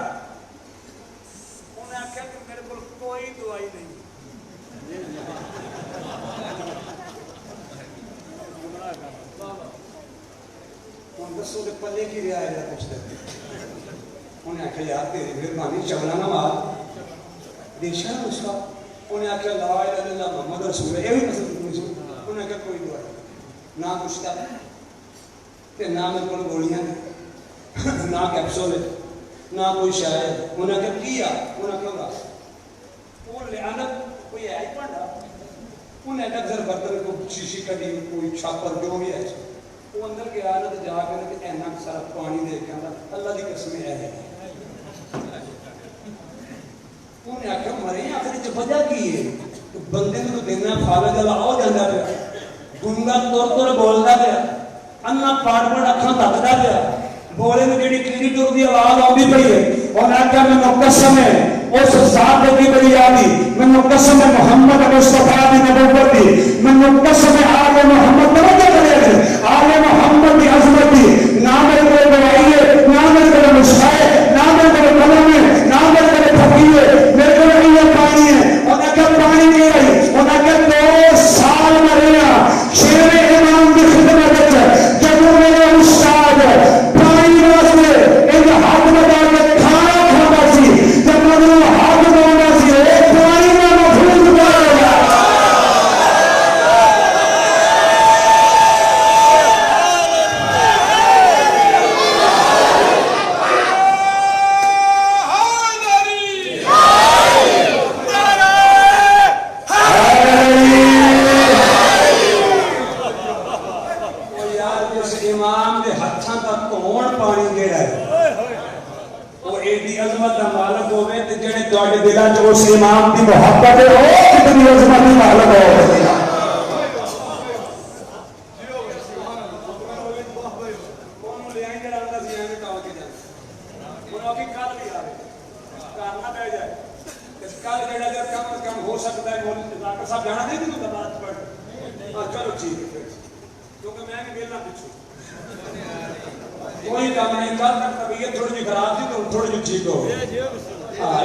انہوں نے کہا کہ میرے کو کوئی دعائی نہیں انہوں نے دسو کہ پلے کی رعایت ہے پوچھتے انہوں نے کہا یار تیری مہربانی چغلا نہ مار دیشا اس کا انہوں نے کہا لا الہ الا اللہ محمد رسول ہے یہ بھی پسند انہوں نے کہا کوئی دعائی نہ کچھ تے نہ میرے کو گولیاں نہ کیپسول نہ کوئی شاید انہیں کہ کیا انہیں کیوں گا وہ لعنت کوئی ہے ہی پڑھا انہیں اکثر برتن کو شیشی کٹی کوئی چھاپر جو بھی ہے وہ اندر کے آلت جا کر اینا سارا پانی دے کے اللہ کی قسم ہے انہیں آخر مرے آخر جو وجہ کی ہے بندے کو دینا فالج اللہ آؤ جانا پہ گنگا تور بولتا پیا انا پاڑ پاڑ اکھاں تکدا پیا بولے میں جڑی کیڑی ٹر دی آواز آندی پئی ہے انہاں آکھیا مینوں قسم ہے اس ذات دی بڑی یادی مینوں قسم ہے محمد مصطفی دی نبوت دی مینوں قسم ہے آل محمد توجہ کرے آل محمد دی عظمت دی نہ میرے کو گواہی ہے نہ میرے کو نسخہ ہے نہ میرے کو قلم ہے نہ میرے کو پھکی ہے میرے کو یہ پانی ہے انہاں آکھیا پانی نہیں آئی انہاں آکھیا 2 سال میں رہیا 6ویں امام کی خدمت جب میرے استاد پانی واسطے ایک ہاتھ لگا کے کھانا کھانا سی جب میں ہاتھ لگانا سی ایک پانی میں محفوظ کر گیا اس امام کی محبت ہو کتنی عظمت کی معلوم ہو ہو سکتا ہے ڈاکٹر صاحب جانا دے دوں بات پڑھ چلو ٹھیک ہے کیونکہ میں بھی ملنا پوچھوں کوئی کام نہیں کر سکتا طبیعت تھوڑی جی خراب تھی تو تھوڑی جی ٹھیک ہو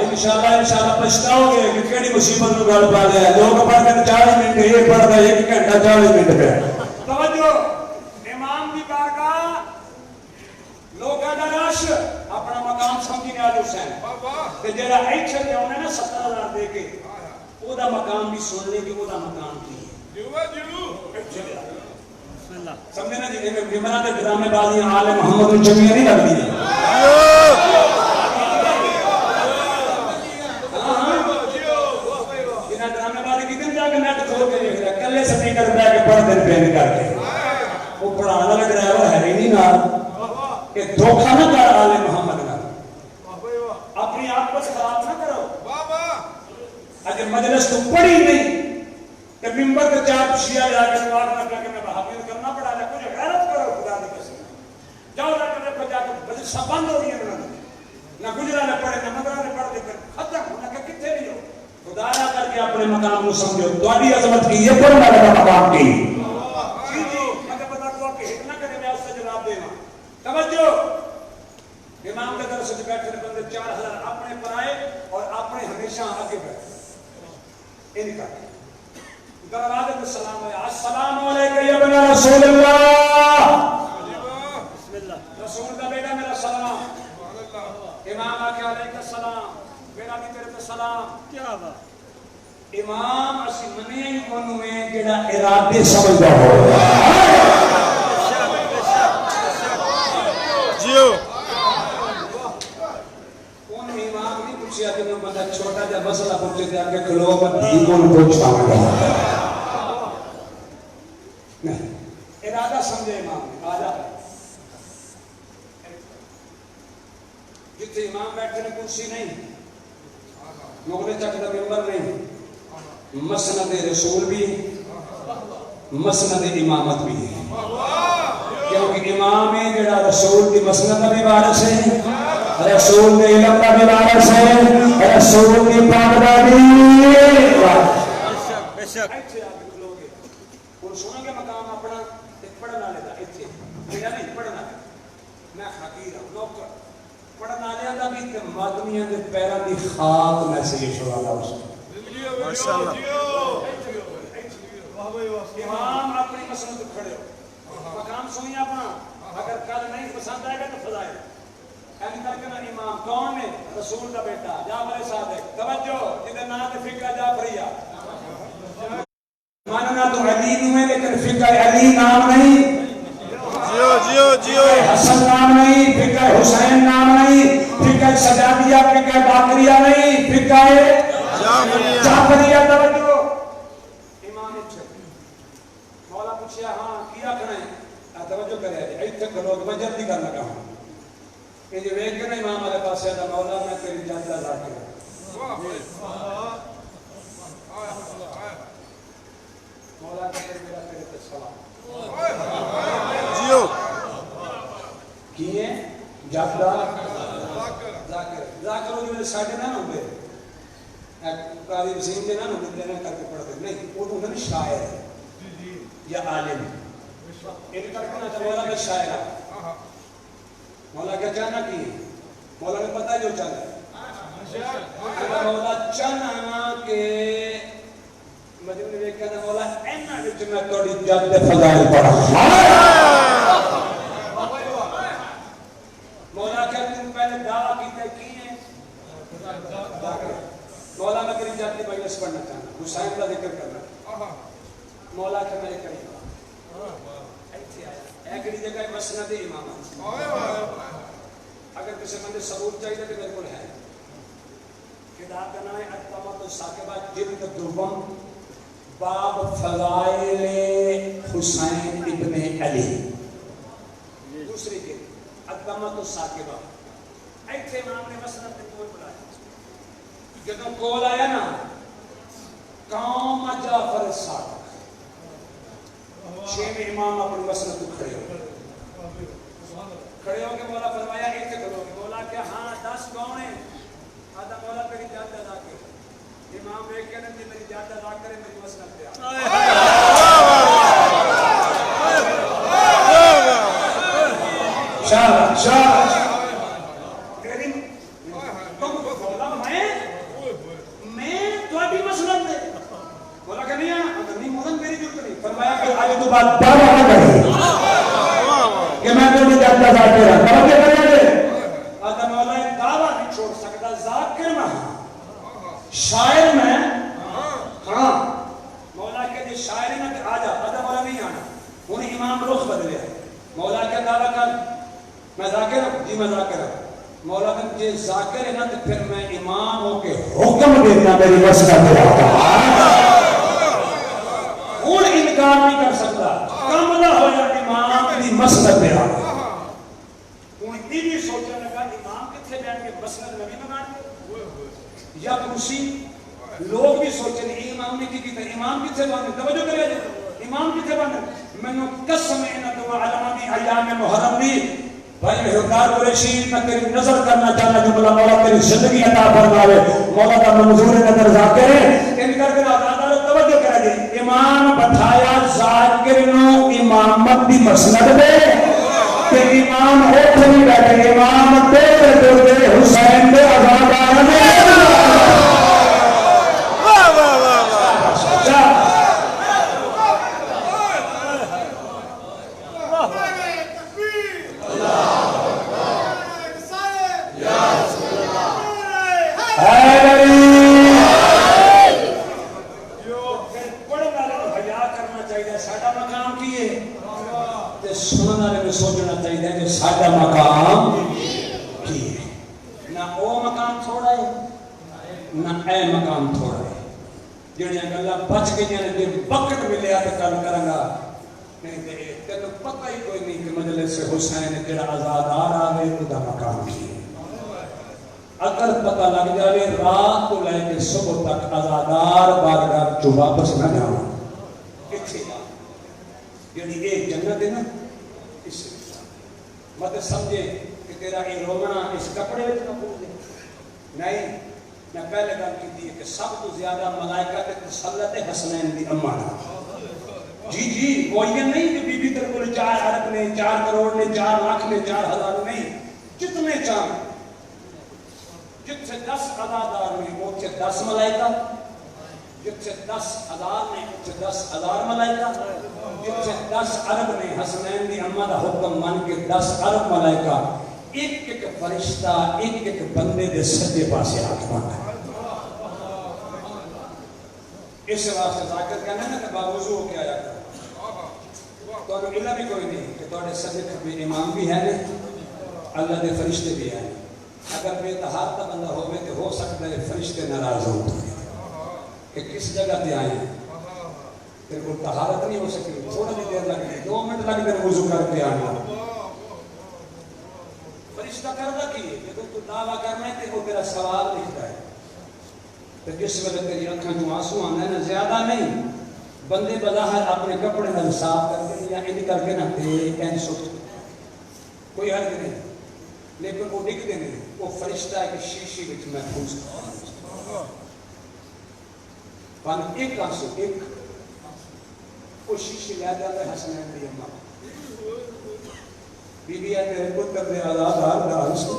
انشاءاللہ پچھتاؤ گے کہ کیڑی مصیبت میں گل پا لیا لوگ پڑھ کر 40 منٹ یہ پڑھ گئے 1 گھنٹہ 40 منٹ پہ توجہ امام کی بارگاہ لوگوں کا رش اپنا مقام سمجھی نے آل حسین کہ جڑا ایتھے تے اونے نا 70,000 دے کے او دا مقام بھی سن لے کہ او دا مقام کی ہے سمجھے نا جی عمران کے ڈرامے بازی آل محمد الجمیہ نہیں لگتی ہے جنہیں ڈرامے بازی کی دن جا کے نیٹ کھول کے دیکھ رہا کلے سپیکر پہ کے پڑھ دن پین کر کے وہ پڑھانا لگ ڈرائیور ہے ہی نہیں نہ کہ دھوکہ نہ کر آل محمد نہ اپنی آپ کو خراب نہ کرو اگر مجلس تو پڑھی نہیں کہ ممبر کے چار شیعہ جا کے سوال نہ کر کے میں بہابیت کرنا پڑا جا کچھ غیرت کرو خدا نے کسی جاؤ جا کے دیکھو جا کے مجلسہ بند ہو رہی ہے نہ گجرا نے پڑھے نہ مدرہ نے پڑھ دے کر ختم ہونا کہ کتنے بھی ہو خدا نہ کر کے اپنے مقام کو سمجھو تواڈی عظمت کی یہ پڑھنا لگا مقام کی جی جی مگر بتا دو کہ ہٹ نہ کرے میں اس سے جواب دے گا توجہ امام کے درس سے بیٹھے بندے 4000 اپنے پر آئے اور اپنے ہمیشہ آگے بیٹھے ان کا دروازے پہ سلام ہے السلام علیکم یا ابن رسول اللہ بسم اللہ رسول کا بیٹا میرا سلام امام آکے علیکم السلام میرا بھی تیرے پہ سلام کیا بات امام اسی منی انہوں میں جڑا ارادے سمجھا ہو جیو کون امام نہیں پوچھیا کہ میں بندہ چھوٹا جا مسئلہ پوچھے تھے آگے کھلو میں بھی کون پوچھتا ہوں ارادہ سمجھے امام نے آجا جتنے امام بیٹھے نے کرسی نہیں مغل چک دا ممبر نہیں مسند رسول بھی مسند امامت بھی ہے کیونکہ امام ہے جڑا رسول کی مسند بھی وارث ہے رسول کے علم کا بھی وارث ہے رسول کی پاک دا بھی بے شک اور سنو گے مقام اپنا پڑھنا لیتا اتھے میرا نہیں پڑھنا میں حقیر ہوں نوکر پڑھنا لیتا بھی کہ مادمیاں دے پیران دی خاک میں سے یہ شوالا اس کو ماشاءاللہ امام اپنی مسند کھڑے ہو مقام سنی اپنا اگر کل نہیں پسند آئے گا تو فضائے این کر کے نا امام کون ہے رسول کا بیٹا جعفر صادق توجہ جدھر نام فقہ جعفریہ ماننا تو علی نوے لیکن فقہ علی نام نہیں جیو جیو جیو حسن نام نہیں فقہ حسین نام نہیں فقہ سجادیہ فقہ باقریہ نہیں فقہ جعفریہ توجہ امام اچھا مولا پوچھیا ہاں کیا کھنا ہے توجہ کرے ایتھے لوگ میں جلدی کر لگا ہوں کہ جو ایک کہنا امام علیہ پاس ہے مولا میں تیری جلدہ لا کے مولا کہتے میرا تیرے تے سلام جیو کیے جاکرہ ذاکر ہو جو میرے ساڑھے نہ ہوئے قاضی وسیم کے نہ ہوئے دینے کر کے پڑھتے نہیں وہ تو انہوں نے شاعر یا عالم ایک کرکنا تھا مولا میں شاعرہ مولا کیا چاہنا کیے مولا نے پتہ جو چاہنا مولا چاہنا کہ مجھے نے کہنا مولا اینا جو میں توڑی جد فضائل پڑھا مولا کیا تم پہلے دعویٰ کیتے کی ہیں مولا میں کری جد مجلس پڑھنا چاہنا حسین کا ذکر کرنا مولا کیا میں کریں ایک جگہ مسند امامت اگر کسی بندے ثبوت چاہیے تو بالکل ہے کتاب کا نام ہے الطمۃ الثاقبہ جلد دوم باب فضائل حسین ابن علی دوسری جلد الطمۃ الثاقبہ ایتھے امام نے مسند پہ کوئی بلایا جدوں کول آیا نا قوم جعفر صادق چھویں امام اپنی مسند کھڑے ہو کے مولا فرمایا ایک کرو گے مولا کیا ہاں 10 کون ہیں آدھا مولا میری جاد ادا کرے امام ایک کہنے تھی میری جاد ادا کرے میری مسند پہ شاباش مولا میں تواڈی مسلم دے مولا کہ نہیں آنا نہیں مولا میری ضرورت نہیں فرمایا کہ آج تو بعد دعویٰ نہ کرے کہ میں تو نہیں جانتا ذاکر ہوں بابا کیا کریں گے آدھا مولا دعویٰ نہیں چھوڑ سکتا ذاکر میں شاعر میں ہاں مولا کہ شاعر میں آ جا آدھا مولا نہیں آنا انہیں امام رخ بدلے مولا کیا دعویٰ کر میں ذاکر ہوں جی میں ذاکر ہوں مولا کہ مجھے ذاکر ہے نا تو پھر میں امام ہو کے حکم دینا میری مسئلہ پہ آتا اور انکار نہیں کر سکتا کاملہ ہو جا امام دی مسئلہ پہ آتا انہیں یہ بھی سوچنے لگا امام کتنے بیان کے مسئلہ نبی بنان کے یا کرسی لوگ بھی سوچنے امام نے کی تھا امام کتنے بانے توجہ کرے جائے امام کتنے بانے میں نے قسم انت و علمانی ایام محرم بھی بھائی محردار قریشی میں تیری نظر کرنا چاہنا جملہ مولا تیری زندگی عطا فرماوے مولا کا منظور نظر ذاکر ہے ان کر کے آدھار توجہ کرے جائے امام بتایا ذاکر نو امامت دی مسند دے کہ امام ہوت نہیں بیٹھے امام دے حسین دے آزادار میں سوچنا چاہیے کہ ساڈا مقام کی ہے نہ او مقام تھوڑا ہے نہ اے مقام تھوڑا ہے جڑیاں گلاں بچ گئیاں نے جے وقت ملیا تے کل کراں گا نہیں تے تینوں پتہ ہی کوئی نہیں کہ مجلس حسین جڑا آزادار آ گئے او دا مقام کی ہے اگر پتہ لگ جائے رات تو لے کے صبح تک آزادار بارگاہ جو واپس نہ جاواں کتھے یعنی ایک جنت ہے نا اس مت سمجھے کہ تیرا یہ رونا اس کپڑے میں مقبول ہے نہیں میں پہلے گل کی ہے کہ سب تو زیادہ ملائکہ تے تسلط حسنین دی امانہ جی وہ یہ نہیں کہ بی بی تر کو 4 ارب نے 4 کروڑ نے 4 لاکھ نے 4 ہزار نہیں جتنے چاہیں جتنے 10 عدادار نے وہ 10 ملائکہ جتنے 10,000 نے 10,000 ملائکہ جتنے 10 ارب نے حسنین دی امہ دا حکم مان کے 10 ارب ملائکہ ایک ایک فرشتہ ایک ایک بندے دے سجے پاسے آٹھواں ہے اس واسطے ذاکر کہنا ہے کہ باوضو ہو کے آیا تو انہوں علم بھی کوئی نہیں کہ توڑے سجے کبھی امام بھی ہے اللہ دے فرشتے بھی ہیں اگر بے طہارت بندہ ہوئے تو ہو سکتا ہے فرشتے ناراض ہوتے ہیں کہ کس جگہ تے آئے ہیں پھر کوئی طہارت نہیں ہو سکی تھوڑا بھی دیر لگ گئی 2 منٹ لگ گئے وضو کر کے آنا فرشتہ کردہ کی ہے کہ تو دعویٰ کرنا ہے کہ وہ تیرا سوال لکھتا ہے تو جس وقت تیری آنکھاں جو آنسو آنا ہے نا زیادہ نہیں بندے بظاہر اپنے کپڑے نہ صاف کر کے یا ان کر کے نہ این سو کوئی حرج نہیں لیکن وہ ڈگتے نہیں وہ فرشتہ ہے کہ شیشی وچ محفوظ پان ایک آنسو ایک وہ شیشی لے جاتا ہے حسنین دی امہ بی بی ہے تیرے پتر دے آزادار دا آنسو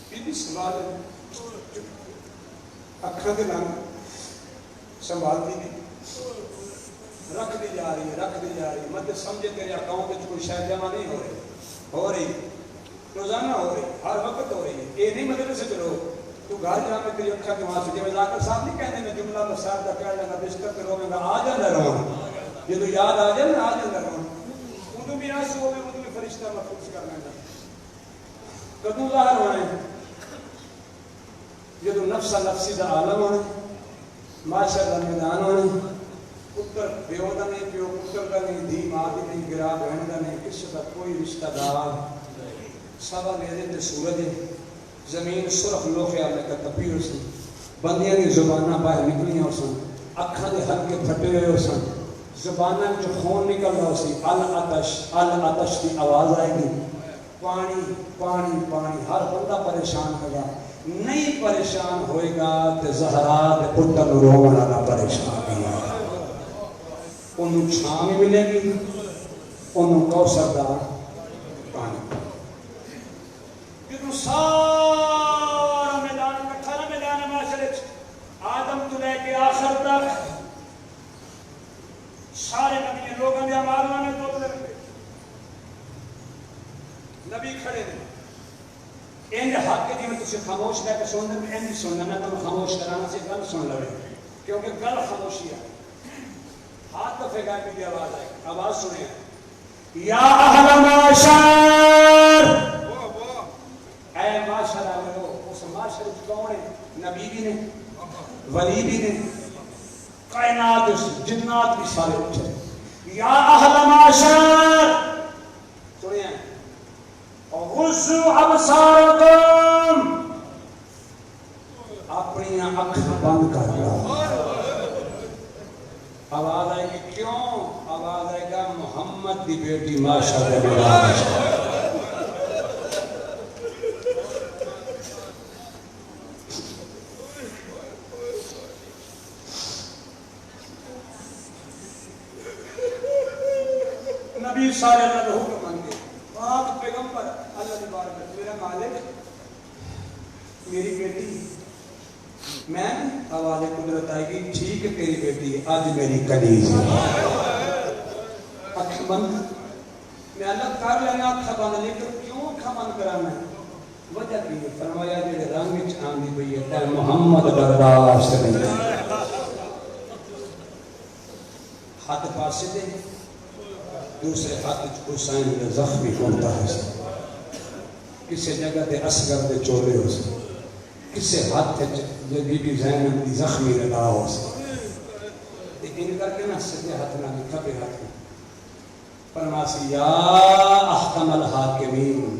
بی بی سوال اکھاں دے نام سنبھال دی رکھ دی جا رہی مت سمجھے تیرے اکاؤنٹ وچ کوئی شے جمع نہیں ہو رہی روزانہ ہو رہی ہر وقت ہو رہی ہے یہ نہیں مطلب سے چلو تو گھر جا میں تیری اکھاں کیوں آنسو جی ذاکر صاحب نہیں کہنے میں جملہ مسائل دا کہہ لگا بستر پہ روے گا آ جانا رونا یہ تو یاد آ جائے نا آ جانا رونا اردو بھی آنسو ہوئے اردو بھی فرشتہ محفوظ کرنا ہے کدوں ظاہر ہونے یہ تو نفس نفسی دا عالم ہونے معاشر دا میدان ہونے پتر بیو دا نہیں پیو پتر دا نہیں دھی ماں دی نہیں گرا بہن دا نہیں کس دا کوئی رشتہ دار سوا میرے تے سورج زمین سرخ لوخے آلے کا تپی ہو سن بندیاں دی زبانہ باہر نکلی ہو سن اکھاں دے ہلکے پھٹے ہوئے ہو سن زبانہ جو خون نکل رہا سی العطش کی آواز آئے گی پانی پانی پانی ہر بندہ پریشان ہوگا نہیں پریشان ہوئے گا تے زہرا دے پتر رونا نہ پریشان ہوگا انہوں چھاں بھی ملے گی انہوں کوثر دا پانی سارا میدان کٹھا نہ میدان معاشرے آدم تو لے کے آخر تک سارے نبی لوگوں نے مارنا میں تو نبی کھڑے نے ان حق کی میں تجھے خاموش رہ کے سننا میں نہیں سننا میں تمہیں خاموش کرانا سے گل سن لو کیونکہ گل خاموشی ہے ہاتھ تو پھینکا کی آواز آئے آواز سنیں یا اہل معاشر اے معاشر آمدو اس معاشر کون ہے نبی بھی نے ولی بھی نے کائنات جنات بھی سارے اٹھے یا اہل معاشر سنیں غضوا ابصارکم اپنی آنکھیں بند کر لو آواز آئے گی کیوں آواز آئے گا محمد دی بیٹی ماشاءاللہ نبی سارے اللہ کے حکم مانگے آپ پیغمبر اللہ کی بارگاہ میں میرا مالک میری بیٹی میں آواز قدرت آئے گی ٹھیک ہے تیری بیٹی ہے آج میری کنیز ہے اکھ بند میں اللہ کر لینا اکھ بند لیکن کیوں اکھ بند کرانا ہے وجہ کی ہے فرمایا جڑے رنگ وچ آندی پئی ہے تے محمد برداشت نہیں ہاتھ پاسے دے دوسرے ہاتھ حسین کا زخمی ہوتا ہے کسی جگہ دے اصغر دے چولے ہو سے کسی ہاتھ جو بی بی زینب دی زخمی لگا ہو سے ان کر کے نا سجے ہاتھ نہ کھبے ہاتھ فرماسی یا احکم الحاکمین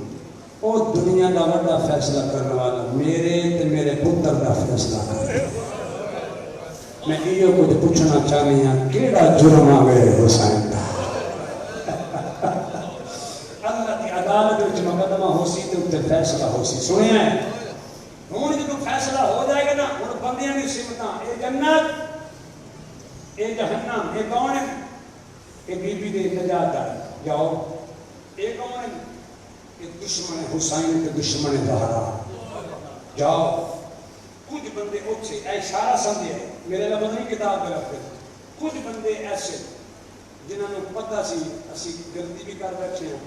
او دنیا کا بڑا فیصلہ کرنے والا میرے تے میرے پتر کا فیصلہ کر میں یہ کچھ پوچھنا چاہنی ہوں کیڑا جرم آ گئے حسین کا عدالت وچ مقدمہ ہو سی تے تے فیصلہ ہو سی سنیا ہے ہن جدوں فیصلہ ہو جائے گا نا ہن بندیاں دی سمتاں اے جنت اے جہنم اے کون ہے اے بی بی دے نجات ہے جاؤ اے کون ہے اے دشمن حسین تے دشمن زہرا جاؤ کچھ بندے اوچے اے اشارہ سمجھے میرے لفظ نہیں کتاب میں رکھتے کچھ بندے ایسے جنہوں نے پتہ سی اسی غلطی بھی کر بیٹھے ہیں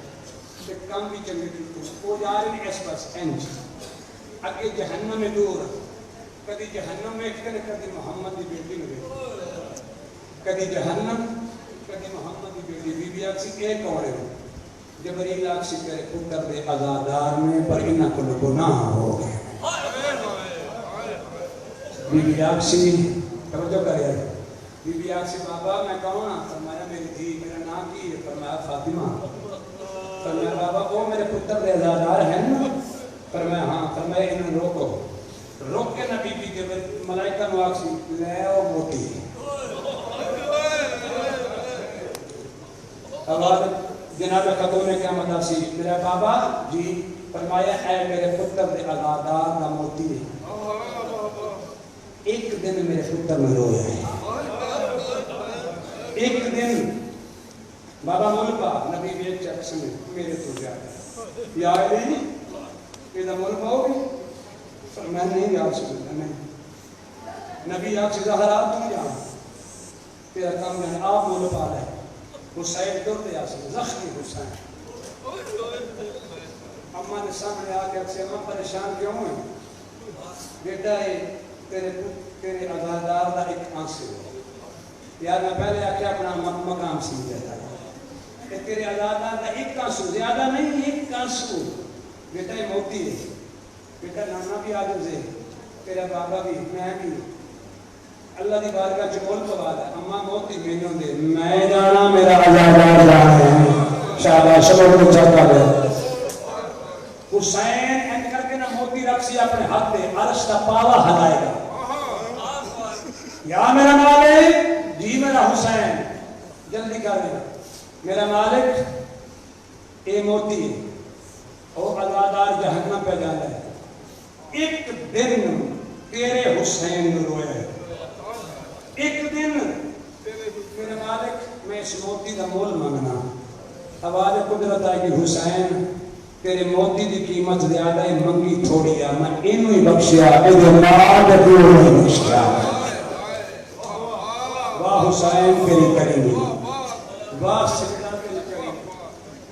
تے کم بھی چنگے کیتے وہ جا رہے ہیں اس پاس انج اگے جہنم میں دور کدی جہنم میں کدی محمد دی بیٹی میں کدی جہنم کدی محمد دی بیٹی بی بی آکسی اے کون ہے جبریل آکسی تیرے پتر دے عزادار میں پر انہاں کو گناہ ہو گئے بی بی آکسی توجہ کرے بی بی آکسی بابا میں کون ہوں فرمایا میری دھی میرا نام کی ہے فرمایا فاطمہ فرمایا بابا وہ میرے پتر دے عزادار ہیں نا فرمایا ہاں فرمایا انہیں روکو روک کے نبی بی کے ملائکہ نواکسی لے او موٹی آواز جناب خاتون قیامت آسی میرا بابا جی فرمایا اے میرے پتر دے عزادار دا موٹی ہے ایک دن میرے پتر میں رویا ہے ایک دن بابا ملبا نبی بیچ چکس میں میرے تو جاتا یا علی یہ ملبا ہوگی میں نہیں یا رسول اللہ نہیں نبی آپ سے ظاہرات تم جانا تیرا کام جانا آپ ملبا رہے حسین دردے آسے زخمی حسین اماں نے سامنے آگے سے اماں پریشان کیوں ہیں بیٹا تیرے عزادار دا ایک آنسے ہو یار میں پہلے آکے اپنا مقام سیدھ دیتا ہے کہ تیرے عزادار دا ایک آنسو زیادہ نہیں ایک آنسو بیٹا یہ موتی ہے بیٹا نانا بھی آجز ہے تیرا بابا بھی میں بھی اللہ دی بارگاہ جمول کو بعد ہے اماں موتی مینوں دے میں جانا میرا عزادار جانا ہے شاباش شبہ کو چاہتا ہے حسین این کر کے نا موتی رکھسی اپنے ہاتھ دے عرش کا پالا ہلائے گا یا میرا مالک جی میرا حسین جلدی کر دے میرا مالک اے موتی ہے اور عزادار جہنم پہ جانا ہے ایک دن تیرے حسین نے رویا ہے ایک دن میرے مالک میں اس موتی کا مول مانگنا آواز قدرت آئے کہ حسین تیرے موتی دی قیمت زیادہ ہے منگی تھوڑی ہے میں اینو ہی بخشیا اے ماں دے پیو ہی بخشیا واہ حسین تیری کریمی واہ سجدہ تیری کریمی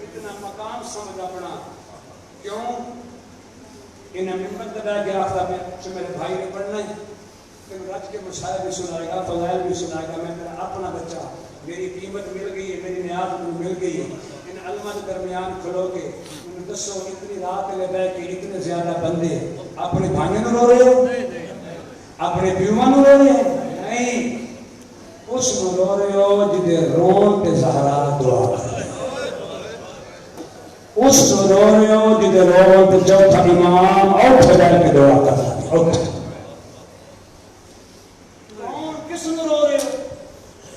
اتنا مقام سمجھ اپنا کیوں انہیں ممبر دبا گیا آخر میں جو میرے بھائی نے پڑھنا ہے کہ رج کے مشاہد بھی سنائے گا فضائل بھی سنائے گا میں میرا اپنا بچہ میری قیمت مل گئی ہے میری نیاز مل گئی ہے ان علماء کے درمیان کھلو کے انہیں دسو اتنی رات لے بے کہ اتنے زیادہ بندے اپنے بھائیوں نے رو رہے ہو اپنے پیوماں نے رو رہے ہو نہیں اس نے رو رہے ہو جدے رون پہ زہرا دعا کر اس نے رو رہے ہو جدے رون پہ چوتھا امام اور جائے کے دعا کر رہے رون کس نے رو رہے ہو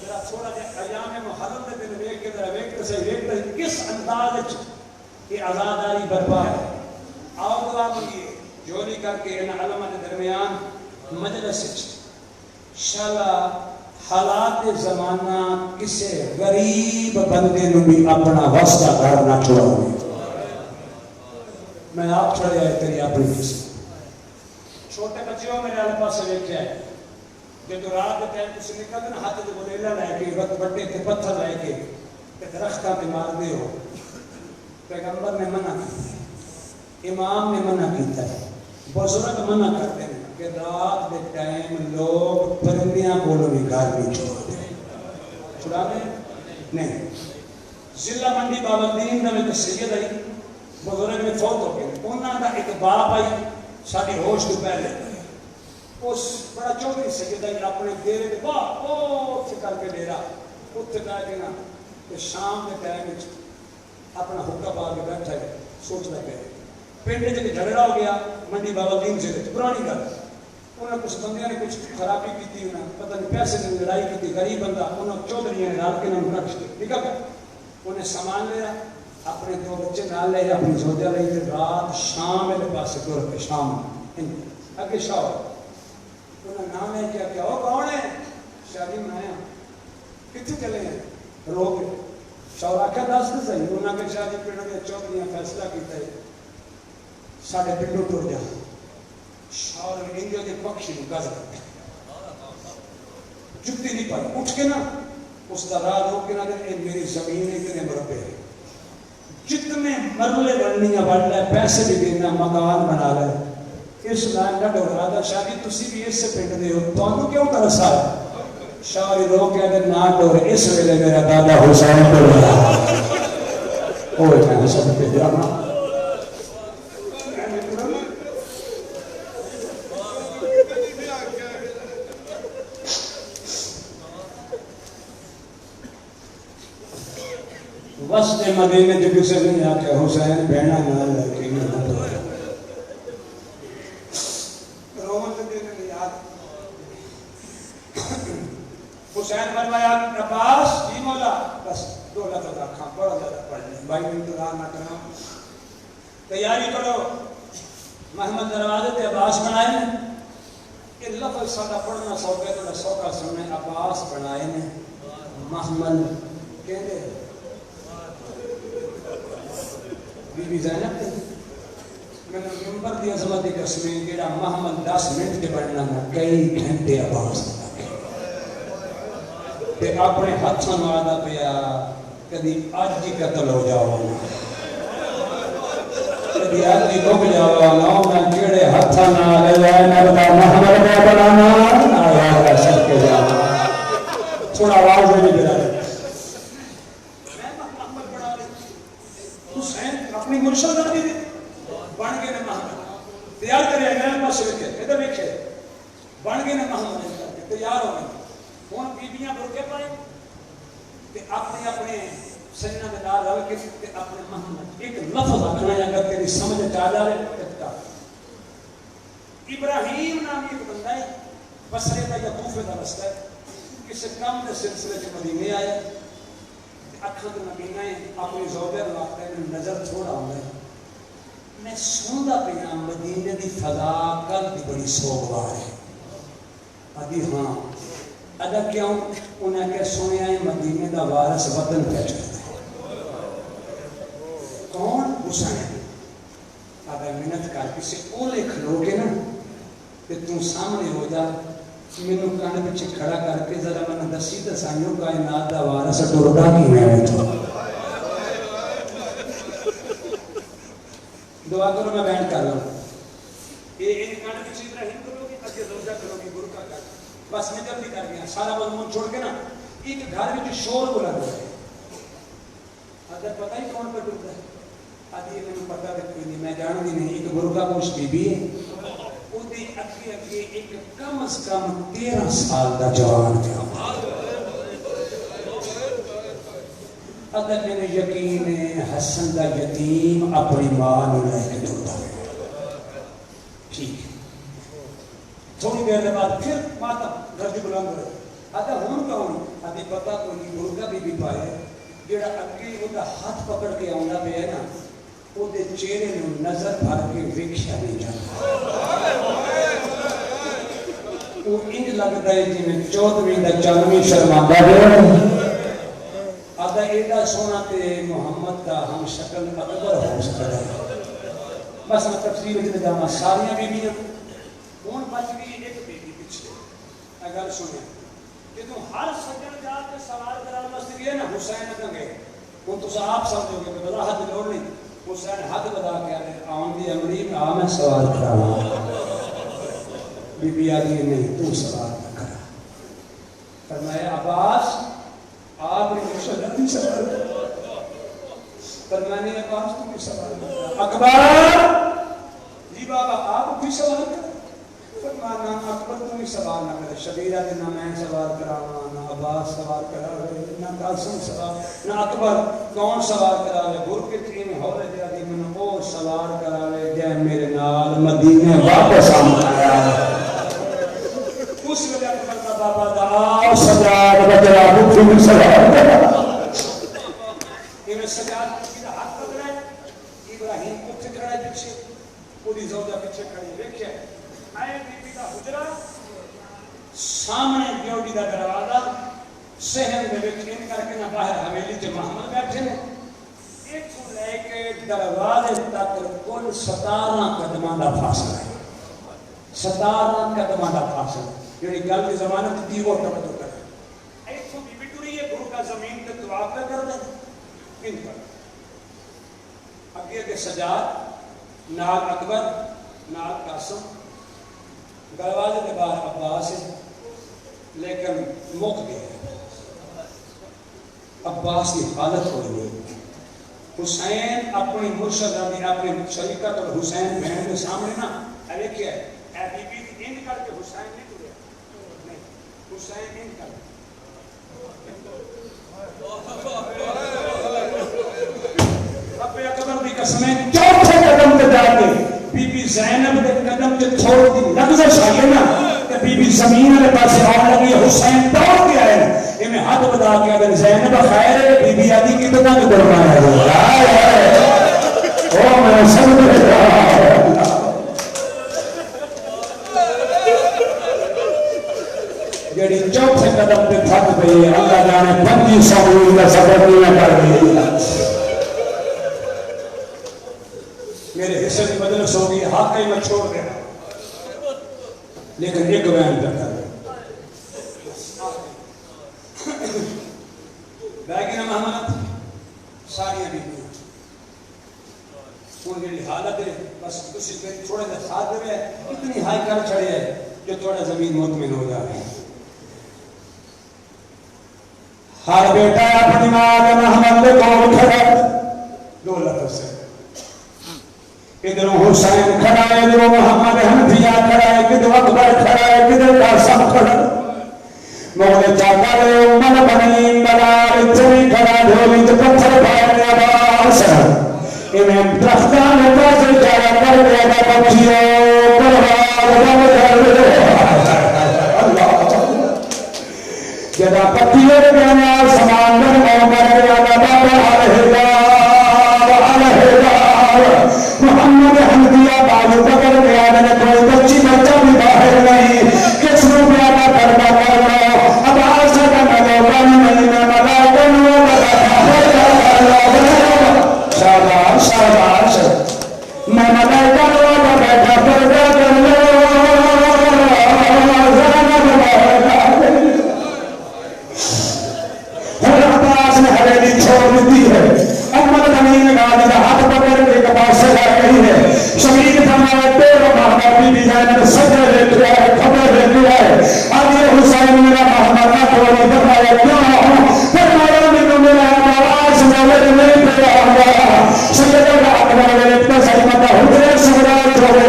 ذرا تھوڑا جا ایام محرم میں دن ویک کے ذرا ویک سے ویک کس انداز یہ آزاداری برپا ہے آؤ دعا منگیے جوری کر کے ان علماء کے درمیان مجلس انشاءاللہ حالات زمانہ کسے غریب بندے نو بھی اپنا واسطہ کرنا چھوڑا میں آپ چھوڑے آئے تیری اپنی کسی چھوٹے بچیوں میرے اللہ پاس سے ویکھے آئے جب تو رات کے ٹائم کسی نکل دے ہاتھ دے بولیلا لائے کے وقت بڑے تے پتھر لائے کے درختہ پہ مار دے ہو پیغمبر نے منع کی امام نے منع کیتا ہے بزرگ منع کرتے ہیں کہ رات دے ٹائم لوگ پرندیاں بولو بھی گھر بھی چھوڑ دیں چھوڑا دیں نہیں ضلع منڈی بابالدین میں تو سید آئی بزرگ میں فوت ہو گئے انہوں کا ایک باپ آئی ساری ہوش تو پہلے اس بڑا چوکری سید آئی اپنے ڈیرے کے باپ سے کر کے ڈیرا اتنے کہا کہ نا کہ شام کے ٹائم اپنا حکم پا کے بیٹھا ہے سوچنا پہ پنڈ جب جھگڑا ہو گیا منڈی بابالدین سے پرانی گل انہوں نے کچھ بندیاں نے کچھ خرابی کی تھی انہوں نے پتہ نہیں پیسے نے لڑائی کی تھی غریب بندہ انہوں چودھریاں نے رات کے نام رکھ دیا ٹھیک ہے انہیں سامان لیا اپنے دو بچے نال لے اپنی زوجہ لے کے رات شام میرے پاس سے دور پہ شام اگے شاہ انہوں نے نام ہے کیا وہ کون ہے شادی میں آیا کتنے چلے ہیں رو کے شاہ آخر دس دے صحیح انہوں نے شادی پڑھنے کے چودھریاں فیصلہ کیتا ہے ساڑھے پنڈوں ٹور جا شاہ نے انڈیا کے پکشی نے گاز کرتے جتی نہیں پائی اٹھ کے نا اس کا راہ روک کے نا دے میری زمین اتنے مربع ہے جتنے مرلے بننیاں بڑھ لے پیسے بھی دینا مکان بنا لے اس لائن کا ڈورا دا شادی تسی بھی اس سے پنڈ دے ہو تو انہوں کیوں ترسا ہے شاہی روک کے اگر نہ ڈور اس ویلے میرا دادا حسین کو لیا اوہ میں حسن پہ جانا وسط مدینے جو کسی نہیں آکے حسین بہنا نہ لکھی نہ تو رومن سے دینے نہیں یاد حسین فرمایا عباس جی مولا بس دو لفظ رکھا بڑا زیادہ پڑھ لیں بھائی انتظار نہ کرنا تیاری کرو محمد دروازے تے عباس بنائے نے یہ لفظ سادہ پڑھنا سوکے تو سوکا سننے عباس بنائے نے محمد کہتے بی بی زینب میں نے ممبر دی عظمت کی قسمیں کہ محمد 10 منٹ کے بڑھنا میں کئی گھنٹے عباس تے اپنے ہاتھوں وعدہ پیا کدی اج ہی قتل ہو جاؤ کدی اج ہی ڈوب جاؤ نہ میں کیڑے ہاتھوں نہ لے جائے نہ بتا محمد کا بنانا نہ یار سب کے جا تھوڑا آواز میں بھی گرا اپنی مرشد کر دی بن گئے نے محمد تیار کرے اگلے پاس رکھے ادھر دیکھے بن گئے نے محمد تیار ہو گئے ہوں بیبیاں برقے پائے تے اپنے اپنے سجنہ میں دار رل کے اپنے محمد ایک لفظ آکھنا ہے اگر تیری سمجھ چاہ جا رہے کتا ابراہیم نامی ایک بندہ ہے بصرے کا یا کوفے کا رستہ ہے کسی کام کے سلسلے کے مدینے آئے اکھاں تو نبینا ہے اپنی زوجہ رکھتے ہیں نظر چھوڑا ہوں گے میں سندا پیا مدینے دی فضا کل دی بڑی سوگوار ہے ابھی ہاں ادا کیوں انہیں کہ سنیا ہے مدینے دا وارث وطن پہ چڑھتا ہے کون حسین منت کر کسی اولے کھلو کے نا کہ تم سامنے ہو جا مینوں کان پیچھے کھڑا کر کے ذرا من دسی تے سائیوں کائنات دا وارث ٹردا کی ہے تو دعا کرو میں بیان کر لوں یہ کان پیچھے ابراہیم کرو گے اگے روزہ کرو گے گرو کا کر بس میں جلدی کر گیا سارا مضمون چھوڑ کے نا ایک گھر میں شور بلا دو اگر پتہ ہی کون پہ ڈرتا ہے آدھی میں پتہ کوئی نہیں میں جان دی نہیں ایک گرو کا کچھ بی بی ہے وہ دی اگے اگے ایک کم از کم 13 سال دا جوان تھا اگر میں یقین ہے حسن دا یتیم اپنی ماں نو لے کے ڈرتا ہے ٹھیک ہے تھوڑی دیر کے بعد پھر ماتا گھر کی بلند رہے آدھا ہون کا ہون آدھی پتا کو نہیں گرگا بھی پائے جیڑا اگے وہ دا ہاتھ پکڑ کے آنا پہ ہے نا وہ دے چہرے میں نظر بھر کے ویکھیا نہیں جاتا وہ انج لگتا ہے جی میں 14ویں دا 14ویں شرماندہ ہے آدھا ایڈا سونا تے محمد دا ہم شکل اکبر ہو سکتا ہے بس میں تفصیل میں جانا ساریاں بیویاں کون بچ گئی ایک بیٹی پیچھے اگر سنیں کہ تم ہر سجن جا کے سوال کرا مسجد گئے نا حسین نہ گئے وہ تو آپ سمجھو گے کہ وضاحت لوڑ نہیں حسین حد بتا کے آن دی امری میں آ میں سوال کرا بی بی آدھی نہیں تو سوال نہ کرا فرمایا عباس آپ نے مشہد سوال فرمانے عباس تو بھی سوال نہ کرا اکبر جی بابا آپ بھی سوال کرا فرمانا اکبر تمہیں سوال نہ کرے شبیرہ دن نہ میں سوال کرانا نہ عباس سوال کرا رہے نہ قاسم سوال نہ اکبر کون سوال کرا رہے بھر کے تین ہو رہے جا دی من او سوال کرا رہے جائے میرے نال مدینے واپس آمد آیا اس وجہ اکبر کا بابا دا سجاد بجرا بکھو میں سوال کرا انہیں سجاد کی دا ہاتھ پکڑا ہے ابراہیم کو ٹکڑا ہے پیچھے پوری زوجہ پیچھے کھڑی دیکھیں آئے بی بی کا حجرہ سامنے بیوٹی دا دروازہ سہن میں ان کر کے نہ باہر حویلی جو محمد بیٹھے ہیں ایک کو لے کے دروازے تک کل 17 قدمہ دا فاصلہ ہے 17 قدمہ دا فاصلہ یعنی گل کی زمانت دی وہ ٹکٹ ہوتا ہے ایک کو بی بی ٹوری ہے گروہ کا زمین کے دعا پہ کر دیں ان پر اگے کے سجاد نال اکبر نال قاسم دروازے کے باہر عباس ہے لیکن مک گئے عباس کی حالت ہوئی نہیں حسین اپنی مرشد اپنی شریکت اور حسین بہن کے سامنے نا ارے کیا ہے اے بی بی ان کر کے حسین نہیں ٹریا نہیں حسین ان کر رب اکبر کی قسمیں چوتھے قدم پہ جا کے بی بی زینب کے قدم کے تھوڑ دی لغزش آئی ہے نا کہ بی بی زمین کے پاس آن لگی حسین دوڑ کے آئے یہ میں ہاتھ بتا کے اگر زینب خیر ہے بی بی آدھی کی بتا کے درمان ہے او میں سب میں جڑی چوتھے قدم پہ تھک پہ اللہ جانے 2500 کا سفر نہیں کر گئی میرے حصے میں مجلس ہوگی حق ہی میں چھوڑ دیا لیکن ایک بیان پہ کر بیگنہ محمد ساریاں بھی ان کی حالت ہے بس کسی تھوڑے سے ساتھ دے اتنی ہائی کر چھڑے ہے کہ تھوڑا زمین مطمئن ہو جا رہی ہے ہر بیٹا اپنی ماں کے محمد نے کون کھڑا دو لفظ سے ادھر حسین کھڑا ہے ادھر محمد حنفیہ کھڑا ہے ادھر اکبر کھڑا ہے ادھر قاسم کھڑا ہے مولا چاہتا ہے امن بنی ملار اتنی کھڑا دھولی تو پتھر بھائنے عباس انہیں درختان پاسے جایا کر گیا پکھیوں پروار جدا پکھیوں کہنا سماندر مومر بابا علیہ محمد حنفیہ بازو پکڑ گیا میں نے کوئی بچی بچہ بھی باہر نہیں کس نے پیادا کرنا کر رہا اب آسا کا ملوکانی نہیں میں ملائکن وہ شاباش شاباش میں ملائکن تیرا محمد بی بی زینب سجدہ لیتی ہے خبر لیتی ہے اب یہ حسین میرا محمد نہ توڑی فرمایا کیوں فرمایا میں میرا آواز نظر نہیں دے رہا سیدنا اکبر نے اتنا سلمتا حجرے سمراج ہوئے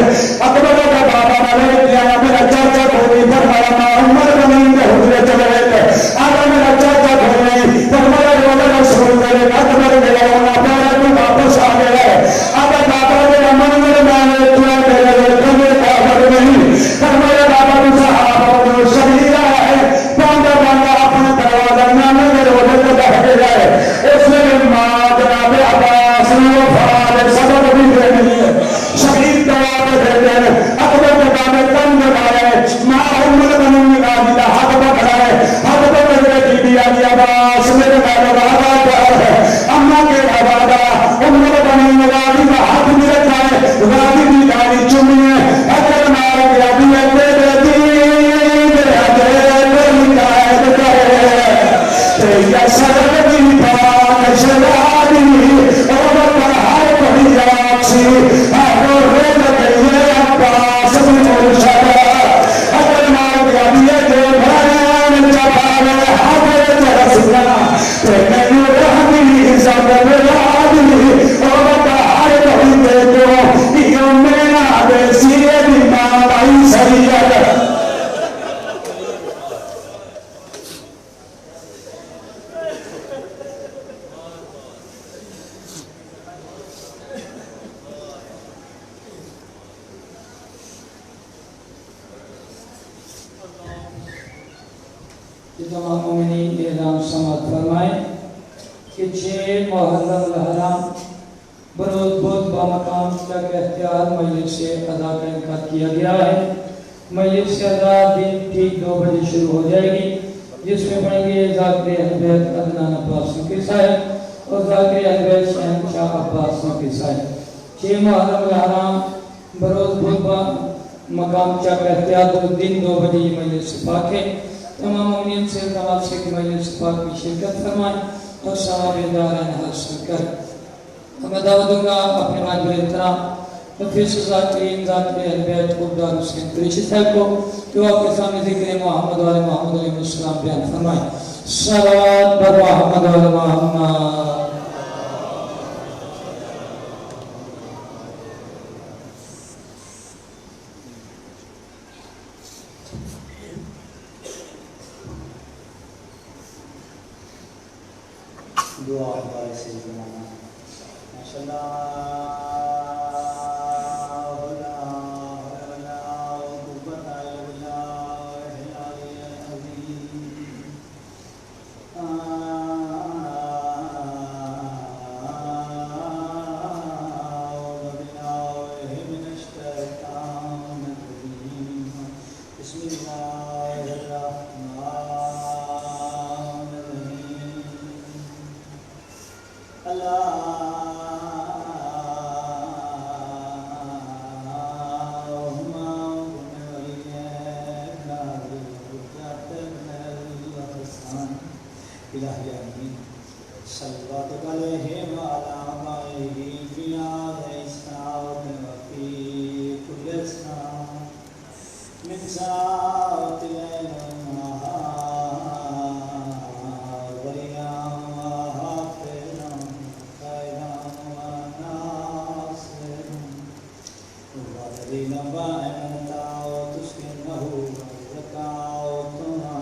اکبر کا بابا نے کیا میرا چاچا بھولی فرمایا ماں عمر زمین کے حجرے چلے گئے آگا میرا چاچا بھولی فرمایا روزہ رسول میرے اکبر میرا ہونا پیارا تو واپس آ گیا آگا بابا میرا منظر میں کیا میرے کمے کافر نہیں فرمایا بابا تو صحابہ جو شہیدہ ہے باندھا باندھا اپنا دروازہ نہ نظر ہونے کو بہتے جائے اس نے ماں جناب عباس وفاد سبب بھی دینی ہے شہید جواب دیتے ہیں اکبر کے دامے کم دبائے ماں عمر بنی نگاہی کا حق پکڑائے حق پکڑے کی بھی آجی عباس میرے دامے وعدہ پیار ہے اماں کے عبادہ عمر بنی نگاہی کا حق بھی رکھائے راضی بھی داری چمیے اکبر مار گیا بھی دے دیتی یا سرگی پاک شرابی اور بہار پڑی آکسی اور رد گئیے عباس بن مرشدہ اگر مار گیا دیئے جو بھران چپاوے حضرت رسولہ تینیو رحمی زبر رابی اور بہار پڑی دیکھو یہ میرا بیسی بیمار آئی سریعت تمام مومنین اعلان سماعت فرمائیں کہ 6 محرم الحرام بروز بدھ بامقام تک احتیاط مجلس سے ادا کا انعقاد کیا گیا ہے مجلس سے ادا دن ٹھیک 2 بجے شروع ہو جائے گی جس میں پڑھیں گے ذاکر اہل بیت عدنان عباسیوں کے صاحب اور ذاکر اہل بیت شہنشاہ عباسیوں کے صاحب 6 محرم الحرام بروز بدھ مقام تک احتیاط دن 2 بجے یہ مجلس سے پاک ہے تمام مومنین سے دعوت سے کہ مجلس پاک میں شرکت فرمائیں اور ثواب دارین حاصل کر میں دعوت دوں گا اپنے واجب احترام نفیس ذاکرین ذاکر اہل بیت عبدال حسین قریشی صاحب کو جو آپ کے سامنے ذکر محمد و محمد علیہ السلام بیان فرمائیں صلوات بر محمد و محمد دعا ہمارے سے زمانہ ماشاءاللہ الہی آمین صلوات علیہ وعلا آبائہ فی آدھے ساعت وفی کل ساعت من ساعت لیل ونہار وریام وحافظام خیرام وناصرام وَالَّذِينَ بَعْنَتَا وَتُسْكِنَهُ وَزَكَاوْتُنَا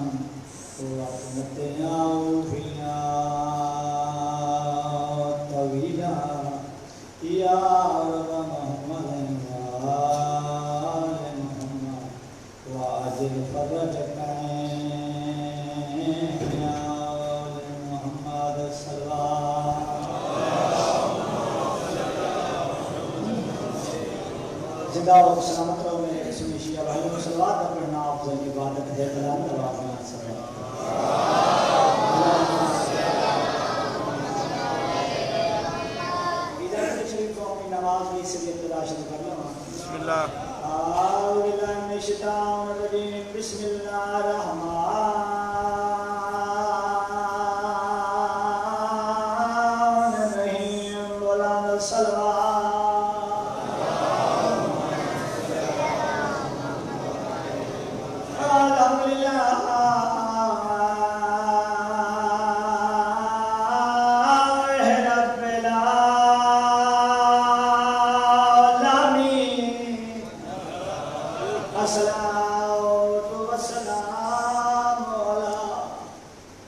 وَأَتْمَتِّنَاهُ فِيهَا طَوِيلًا يَا رَبَّ مُحَمَّدٍ وَآلِ مُحَمَّدٍ وَأَجِلْ فَرَجَكَ يَا آلِ مُحَمَّدٍ صَلَّى زندہ و سلامت رہو میرے اسم شیعہ بھائیوں کو صلوات کا پڑھنا افضل عبادت ہے کلام تلاوت میں صلوات بسم اللہ أعوذ بالله من الشيطان الرجيم بسم الله الرحمن الرحيم مولانا صلوات الصلاة والسلام على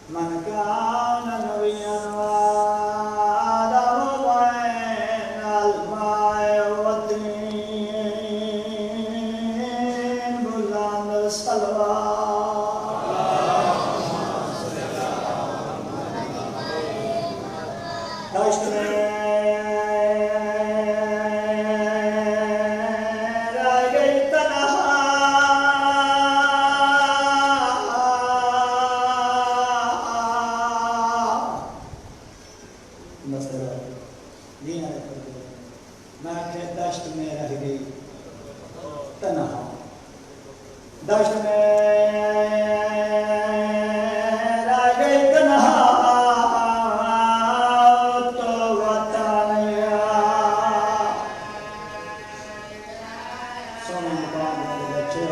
من كان نبيا وآدم بين الماء والطين بلند الصلوات داشت میں رہ گئی تنہا دشت میں رہ گئی تنہا تو وطنیا سونے مقام میرے بچے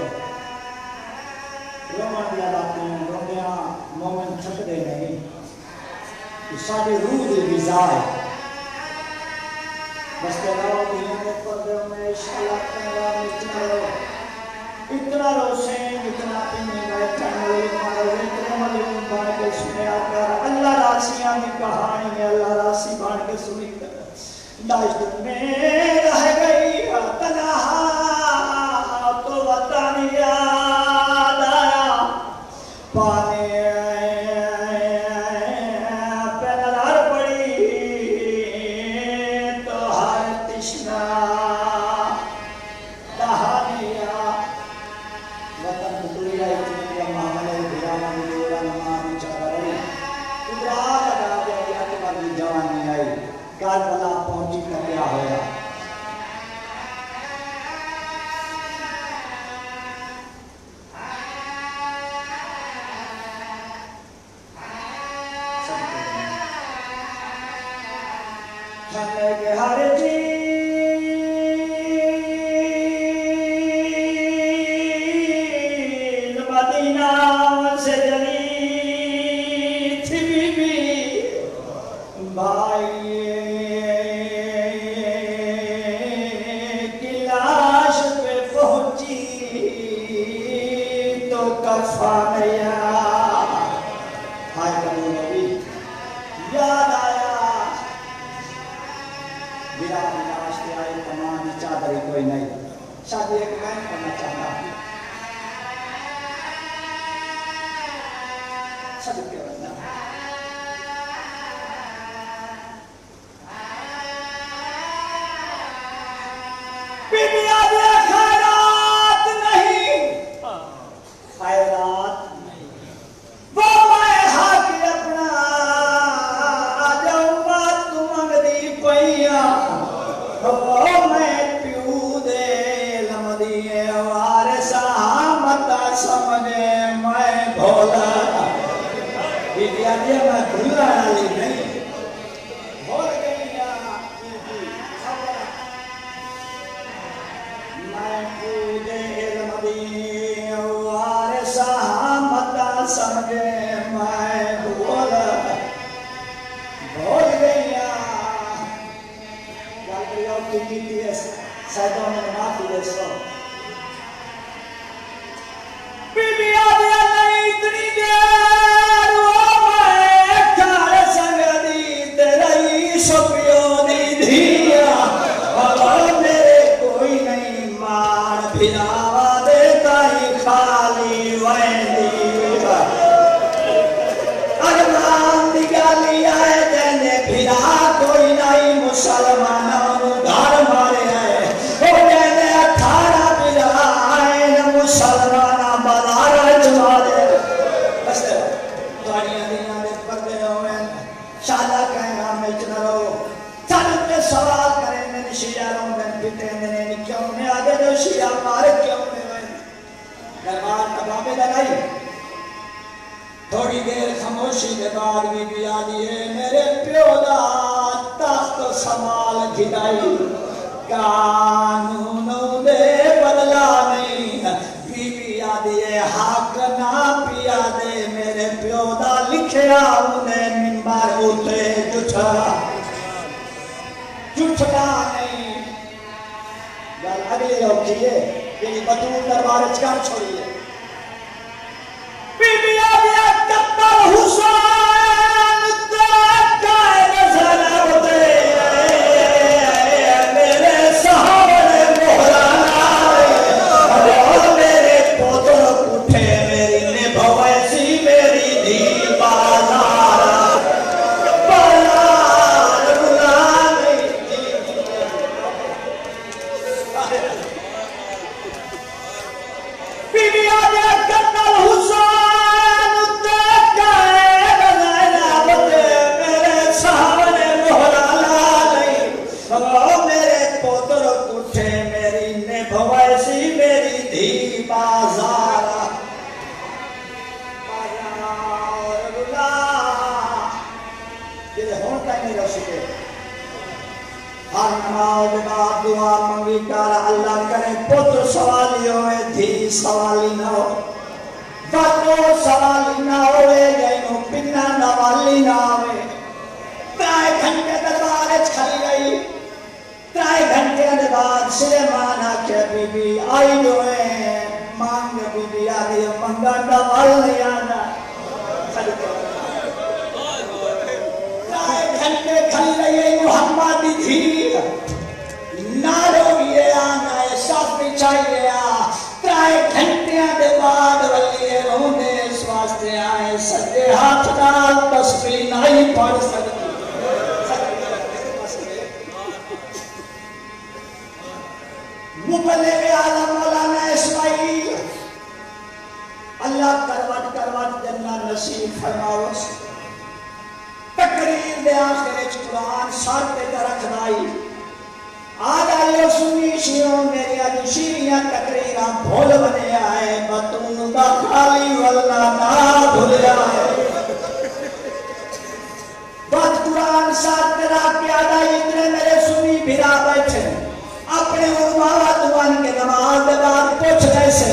رومن بھی لاتے ہیں رومیاں مومن تھک دے نہیں کہ ساری روح دے غذا ہے بس تیرا دینے پردے میں اشارہ تیرا اتنا روشن اتنا پینے کا اتنا اتنا ملیم بان کے سنے آکر اللہ راسیاں کی کہانی میں اللہ راسی بان کے سنی کر داشت میں رہ گئی تنہا تو وطن یاد آیا پانے کربلا پہنچی کا کیا ہویا کھانے کے ہر چیز مدینہ سے جلی تھی بی بھائی فانیا ہائے قبول نبی یاد آیا میرا ناش کے آئے تمام چادری کوئی نہیں شاید ایک میں کرنا چاہتا ہوں سب کے بندہ بی بی آدھے خیرات نہیں خیرات وہ میں حق اپنا جاؤں گا تو منگدی پئیا وہ میں پیو دے لمدی وارثا متا سمجھے میں بھولا بی بی آدھے میں بھولا علی نہیں بھول گئی میں پیو دے لمدی سمجھے میں بھول گئیا گل کری اور کی جیتی ہے سیدوں میں معافی دے سو بی بی آدھیا نہیں اتنی دیر وہ میں کھار سنگ دی تیرئی سپیو دی دھیا اور میرے کوئی نہیں مار بھیراوا دیتا ہی خالی ویندی کوئی نہیں مسلمانوں گھر مارے آئے وہ کہنے 18 بلا آئے مسلمانہ بازار چمارے بس دواریاں دیاں دے پردے ہوئے شادہ کہنا میں چنہ رہو سالت میں سوال کریں میں شیعہ رہوں میں پیتے ہیں کیوں میں آگے جو شیعہ مارے کیوں میں دربار تبابے لگائی تھوڑی دیر خاموشی کے بعد بی بی آدھی ہے میرے پیو دا تخت سمال گھدائی قانونوں دے بدلا نہیں بی بی آدھی ہے حق نہ پیا دے میرے پیو دا لکھیا انہیں منبر ہوتے جھٹا نہیں گل اگلی اوکھی ہے یہ بطول دربار چکار چھوڑی ہے بی بی آدیا کتر حسین تکائے نظر آتے میرے صحابے محرانا اور میرے پوتر اٹھے میری نبھویسی میری دی بازار بازار غلامی بی بی آدیا کتر حسین ہر نماز بعد دعا منگی کر اللہ کرے پتر سوالی ہوئے دھی سوالی نہ ہو بطو سوالی نہ ہوئے جائنو پنہ نوالی نہ ہوئے 3 گھنٹے دربار کھلی گئی 3 گھنٹے بعد سلیمان آکھے بی بی آئی جو ہے مانگ بی بی آدھی منگا نوال نہیں آنا گھنٹے کھل رہی محمد تھی نارو یہ آنا ہے سب چاہیے 3 گھنٹے دے بعد ولی رونے اس واسطے آئے سجے ہاتھ نال تسبیح نہیں پڑھ سکتی مبلغ عالم مولانا اسماعیل اللہ کروٹ جنہ نصیب فرماؤ تقریر دے آخر قرآن سارتے درخ دائی آج آئیو سنی شیعوں میری آج شیعیاں تقریرہ بھول بنے آئے بطون دا خالی واللہ نا بھول آئے بات قرآن سارتے راہ کے آدھائی اتنے میرے سنی بھرا بیٹھے اپنے علماء دوان کے نماز دے بعد پوچھ رہے سے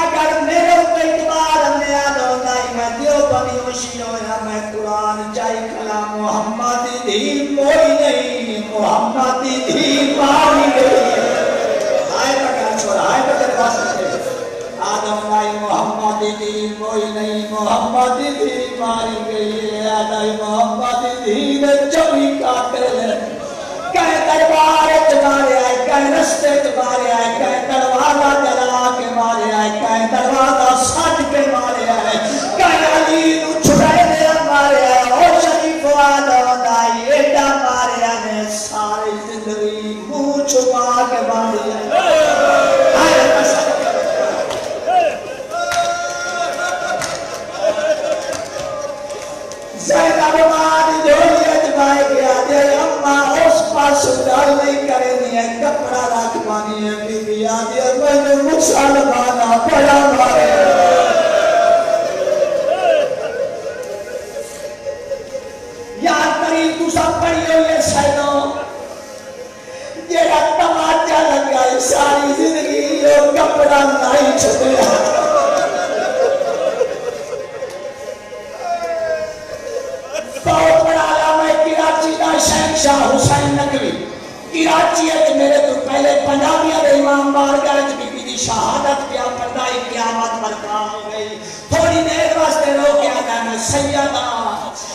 اگر میرے اوپر اعتبار ہمیں یاد ہوتا ہے میں دیو بنی وشی ہویا میں قرآن چاہی کلام محمد دی موئی نہیں محمد دی ماری گئی آئے بکر چھوڑا آئے بکر واسطے آدم آئی محمد دی موئی نہیں محمد دی ماری گئی آدم محمد دی نے چوی کاٹے لے کہیں دربار چکارے آئے کہیں رستے چکارے آئے کہیں دروازہ جلا کے مارے آئے کہیں دروازہ ساٹھ کے مارے آئے کہیں علی نو چھڑائے دے مارے آئے اور شریف وعدہ آئی ایڈا مارے آئے ساری زندگی منہ چھپا کے مارے آئے زینب ماری جھولیت بھائی گیا دے اممہ اس پاس ڈال نہیں کرے نہیں ہے کپڑا رکھ پانی ہے بی بی آدھی ہے میں نے مسلمانہ بڑا مارے یاد کری تو سب پڑھی ہو یہ سینوں جیڑا تماچا لگا ہے ساری زندگی یہ کپڑا نہیں چھتے بہت بڑا علامہ کراچی دا شہنشاہ حسین نقوی کراچی ہے میرے تو پہلے پنجابیہ دے امام بارگاہ بی بی دی شہادت کیا پردائی قیامت برپا ہو گئی تھوڑی دیر واسطے رو کے آتا میں سیدہ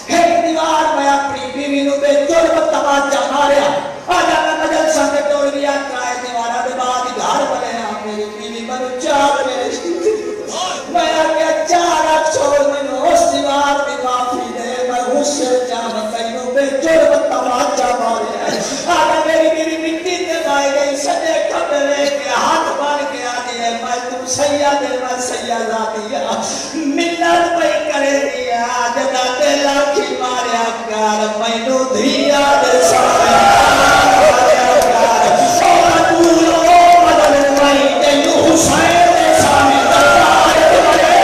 ایک دیوار میں اپنی بیوی نو بے جرم تماچا ماریا آجا میں مجلسہ میں توڑ گیا کرائے دیوارہ دے بعد گھر بنے میری بیوی منو چار پیش میں آگیا 4 چھوڑ منو اس دیوار دی معافی دے میں غصے جانا تینوں بے جرم تماچا ماریا آگا میری بیوی مٹی تے بائے گئی سجے کھبرے کے ہاتھ بار کے آدھی ہے میں تم سیادے میں سیادہ دیا ملت پہ کرے دیا جدا تے لاکھی ماریا کار مینو دھیا دے سارے ماریا کار اور دولو مدل مائی تینو حسین دے سامنے دربار کے مرے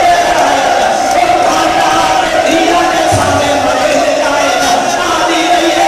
اور بھانا دھیا دے سامنے مرے جائے آدھی رہیے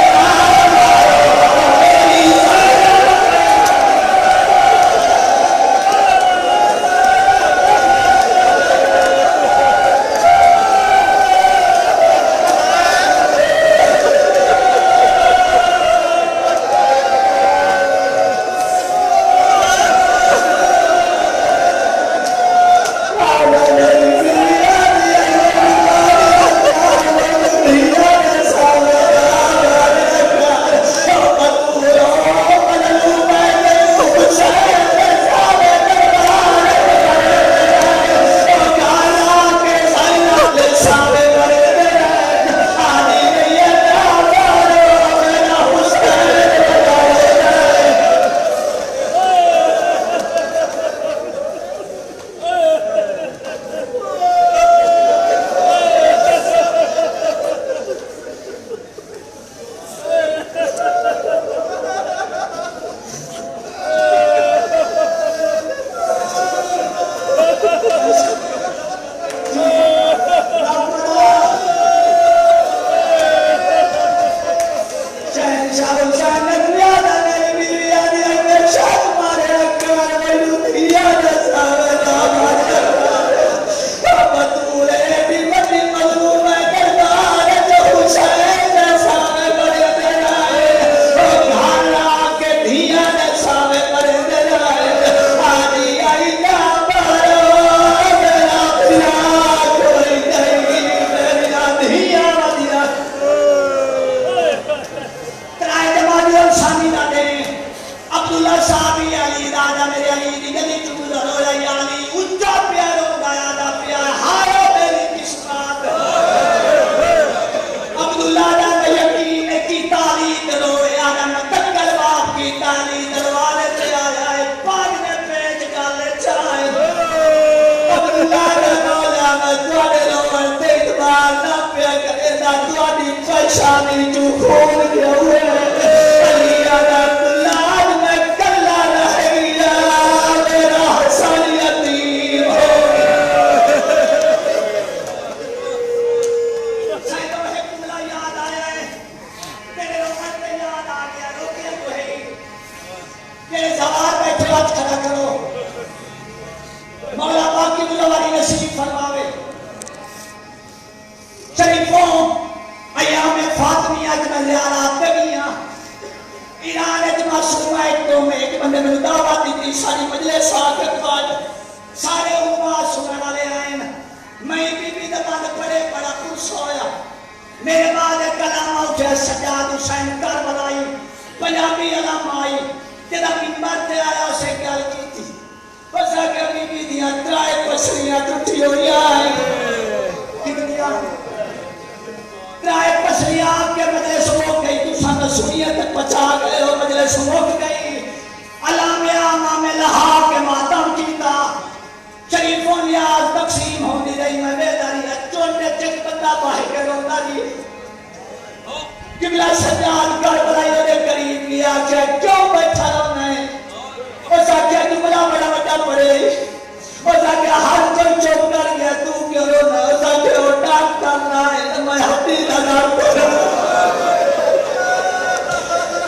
شامل جو خون کے ہوئے علی عدد لاد میں کلا رہیا میرا حسن یتیم ہو سیدہ ہے جملہ یاد آیا ہے تیرے روحت میں یاد آ گیا روکے تو ہے تیرے زوار میں اعتراض کھڑا کرو مولا پاک کی ملواری نصیب فرماوے شریفوں ایام فاطمیہ جمع لیارات دگیاں ایران اجمع سنوہ ایک دو میں ایک بندے میں دعوت دی ساری مجلس آگت بعد سارے علماء سننا لے آئیں میں بی بی دبان پڑے پڑا خوش ہویا میرے بعد کلام اٹھے سجاد حسین کربلائی پنجابی علم آئی تیرا منبر تے آیا اسے گل کی تھی بسا کہ بی بی دیاں ترائے پسلیاں ٹوٹی ہوئی آئیں کتنی آئیں ترائے پسلیاں آپ کے مجلس موک گئی تو سانہ سنیت پچا گئے ہو مجلس موک گئی علام امام لہا کے ماتم کیتا شریفوں نیاز تقسیم ہوندی رہی میں بیداری اچھون نے چک بندہ باہر کے روندہ دی قبلہ سجاد کربلائی ہونے قریب لیا کہ کیوں بیٹھا رونا ہے اس آکے جملہ بڑا بڑا پڑے اس آکے ہر کوئی چوک کر گیا تو کیوں رونا ہے اس آکے وہ ڈاک کرنا ہے میں ہتی لگا پڑا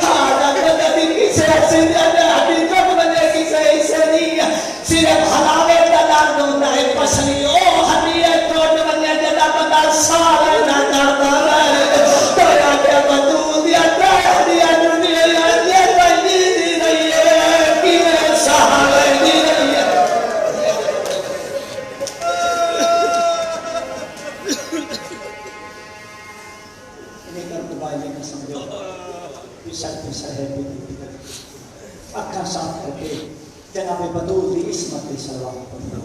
حالت بدی کسے سندھے حقیقت بنے کسے اسے نہیں صرف حلاوے دلار دوندہ ہے پسلی او حدیعہ توٹ بنے جدا بندہ سارے نہ کرتا رہے تو یا کہ بدو دیا ترائے حدیعہ دنیا یہ بندی دی رہی ہے کینے سہارے دی رہی ہے انہیں کر دبائی لے کر سمجھو پیسر ہے اکھاں صاف کر کے جناب بدول دی اسمت دی سلوات پڑھو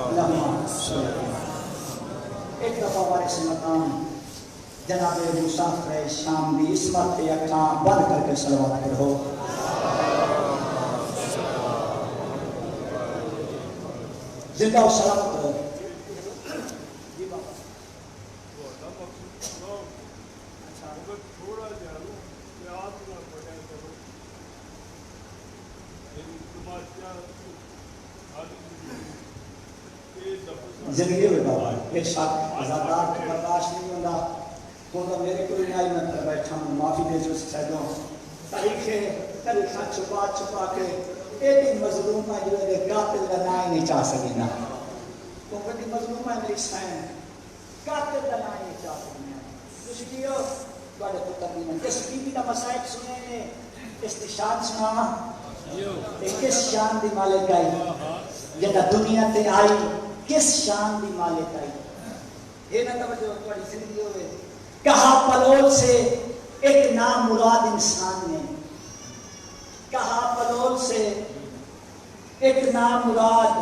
اللہم صلی اللہ علیہ وسلم ایک دفعہ وارث مقام جناب مسافر شام دی اسمت دی اکھاں بند کر کے سلوات پڑھو زندہ و سلام کرو زندگی ہوئے بابا ایک ساتھ ازادار کو برداشت نہیں ہوندہ کونگا میرے کوئی نہیں آئی میں پر بیٹھا ہوں معافی دے جو سیدوں تاریخہ چھپا کے ایک مظلوم ہے جو ایک قاتل لنائی نہیں چاہ سکے نا کونگا دی مظلوم ہے میری سائن قاتل لنائی نہیں چاہ سکے نا اس لیے بڑے کو تقریباً جس بی بی دا مسائب سنے نے استشان سنا کس شان دی مالک آئی جدہ دنیا تے آئی کس شان دی مالک آئی یہ نہ توجہ تھوڑی زندگی ہوئے کہا پلول سے ایک نام مراد انسان نے کہا پلول سے ایک نام مراد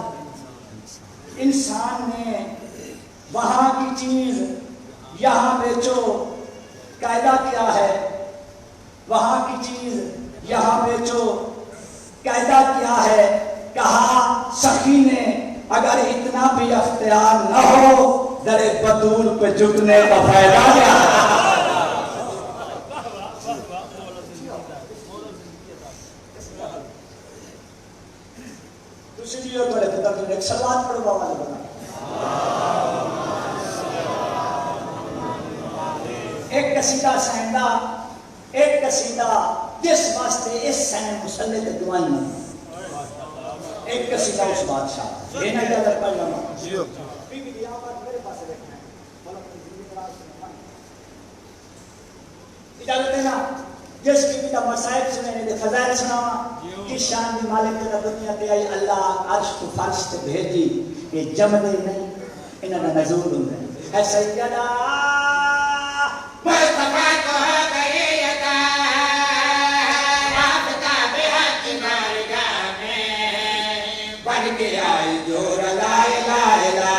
انسان نے وہاں کی چیز یہاں بیچو قاعدہ کیا ہے وہاں کی چیز یہاں بیچو قاعدہ کیا ہے کہا سخی نے اگر اتنا بھی اختیار نہ ہو در بدول پہ جھکنے کا فائدہ کیا دوسری لیے بڑے خدا نے ایک سلوات پڑھو بابا نے بنا ایک قصیدہ سہندہ ایک قصیدہ جس واسطے اس سین مسلح کے دعائیں میں ایک قصیدہ اس بادشاہ یہ نہ اجازت پڑھ لما بی بی دیا آباد میرے پاس دیکھنا ہے اجازت دینا جس بی بی دا مسائب سنے نے فضائل سناوا کس شان دی مالک دا دنیا تے آئی اللہ عرش کو فرش تے بھیجی کہ جمدے نہیں انہاں دا نزول ہوندے اے سیدہ مصطفیٰ کو ہو گئی عطا رابطہ بحق بارگاہ میں بن کے آئی جور لا الہ الا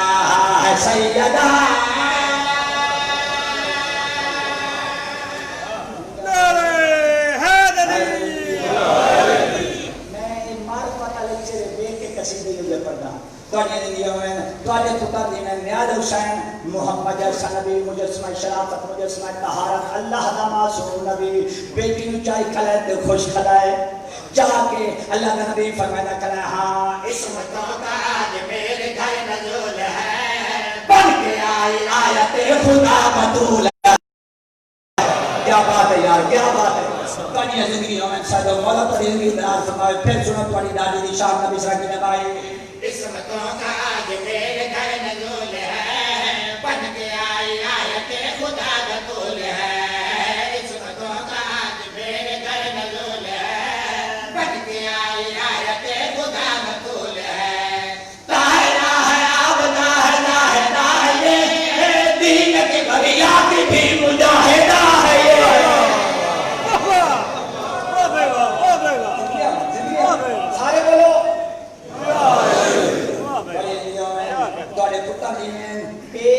اے سیدہ تواڈی زندگیوں میں تواڈے پتر دی میں نیاز حسین محمد جیسا نبی مجسمہ شرافت مجسمہ طہارت اللہ دا معصوم نبی بیٹی نو چاہی کھلائے تے خوش کھلائے جا کے اللہ کا نبی فرمایا کرا ہاں عصمتوں کا آج میرے گھر نزول ہے بن کے آئی آیت خدا بطول ہے. کیا بات ہے یار کیا بات ہے. تواڈی زندگیوں میں صدق مولا تواڈی زندگی دراز فرمائے. پھر سنو تواڈی دادی دی شان نبی صلی اللہ علیہ وسلم. عصمتوں کا آج میرے گھر نزول ہے بن کے آئی آیت خدا بطول ہے عصمتوں کا آج میرے گھر نزول ہے بن کے آئی آیت خدا بطول ہے طاہرہ ہے عابدہ ہے ناہدہ ہے یہ دین کی بھریا کی بھی مجاہدہ ہے یہ. سارے بولو تواڈے پتر دی میں کہ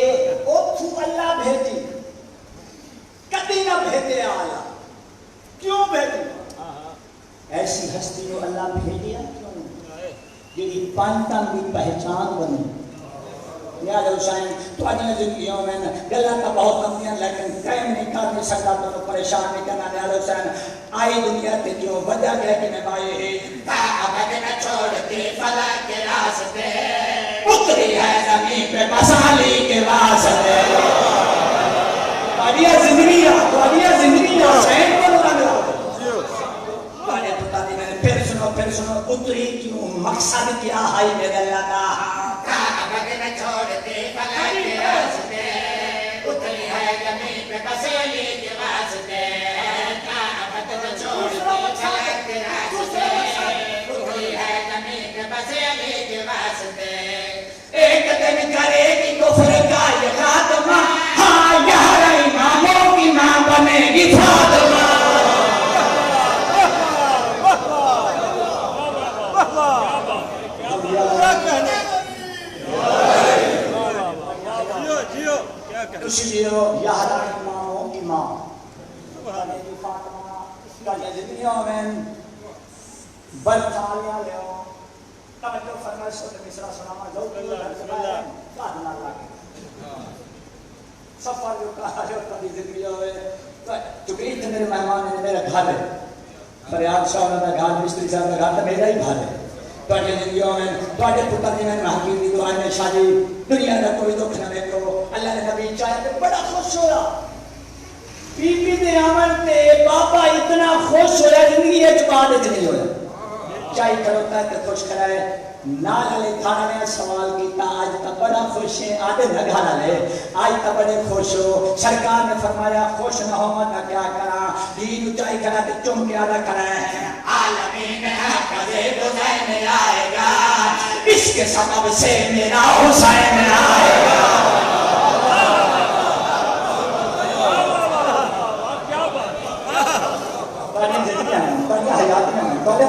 اوتھوں اللہ بھیجی کدی نہ بھیجے آیا. کیوں بھیجی؟ ایسی ہستی کو اللہ بھیجیا کیوں جی پانتاں کی پہچان بنی. یاد حسین تواڈی زندگیوں میں گلاں تو بہت لمبیاں لیکن قائم نہیں کر نہیں سکتا تو پریشان نہیں کرنا. یاد حسین آئی دنیا تے کیوں وجہ کیا کہ میں بھائی ہے کعبہ نہ چھوڑتی فلک کے راستے اتری ہے زمین پہ مسالی کے واسطے. تواڈی زندگی حسین کو لگ رہا تواڈے پتر دی میں پھر سنو اتری کیوں مقصد کیا ہے میرے اللہ کا. کعبہ نہ چھوڑتی فلک کے راستے اتری ہے زمین پہ مسالی کے واسطے کعبہ نہ چھوڑتی فلک کے راستے اتری ہے زمین پہ مسالی کے واسطے ایک دن کرے گی کفر کا یہ خاتمہ. ہاں یار اماموں کی ماں بنے گی فاطمہ. جیو یار اماموں کی ماں بنے گی فاطمہ. اس کا یہ زندگیوں میں برطانیہ لے توجہ فرمائے. سورۃ مصرع سناما لوگ کہنا لگے سفر جو کہا جو کبھی زندگی ہوئے چونکہ اتنے میرے مہمان ہیں میرا گھر ہے. فریاد شاہ کا گھر مستری صاحب کا گھر تو میرا ہی گھر ہے. تواڈی زندگیوں میں تواڈے پتر دی میں حکیم دی دعا میں شادی دنیا کا کوئی دکھ نہ دیکھو. اللہ نے نبی چاہے تو بڑا خوش ہوا. بی بی دے عمل تے بابا اتنا خوش ہوا زندگی ایک بعد نہیں ہویا. چاہی کروتا ہے تو خوش کرائے. نال علی کھانا نے سوال کیتا آج تا بڑا خوش ہے آدھے نہ گھانا لے آج تا بڑے خوش ہو. سرکار نے فرمایا خوش نہ ہو میں کیا کرا. دین چاہی کرا تو چم کے آدھا کرائے ہیں عالمین حق سے حسین آئے گا اس کے سبب سے میرا حسین آئے گا. بڑی زندگیاں ہیں بڑی حیاتیاں ہیں بڑے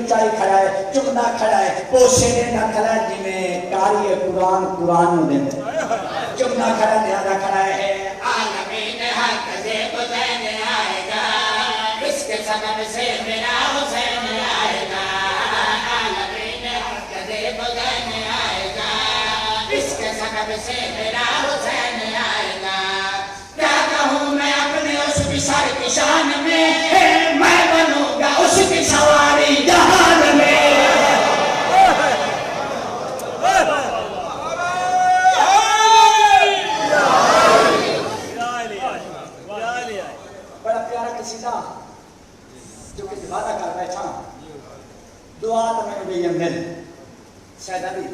چاہی کھڑا ہے چمنا کھڑا ہے پوشے دینا کھڑا ہے جی میں کاری قرآن قرآن دینا چمنا کھڑا دینا کھڑا ہے. عالمین حق سے حسین آئے گا اس کے سبب سے میرا حسین آئے گا عالمین حق سے حسین آئے گا اس کے سبب سے میرا حسین آئے گا. کیا کہوں میں اپنے اس کی سر کی شان میں میں بنوں گا اس کی سواری جہان میں. بڑا پیارا قصیدہ جو کہ وعدہ کر بیٹھا دعا تو میں نے یہ مل سید علی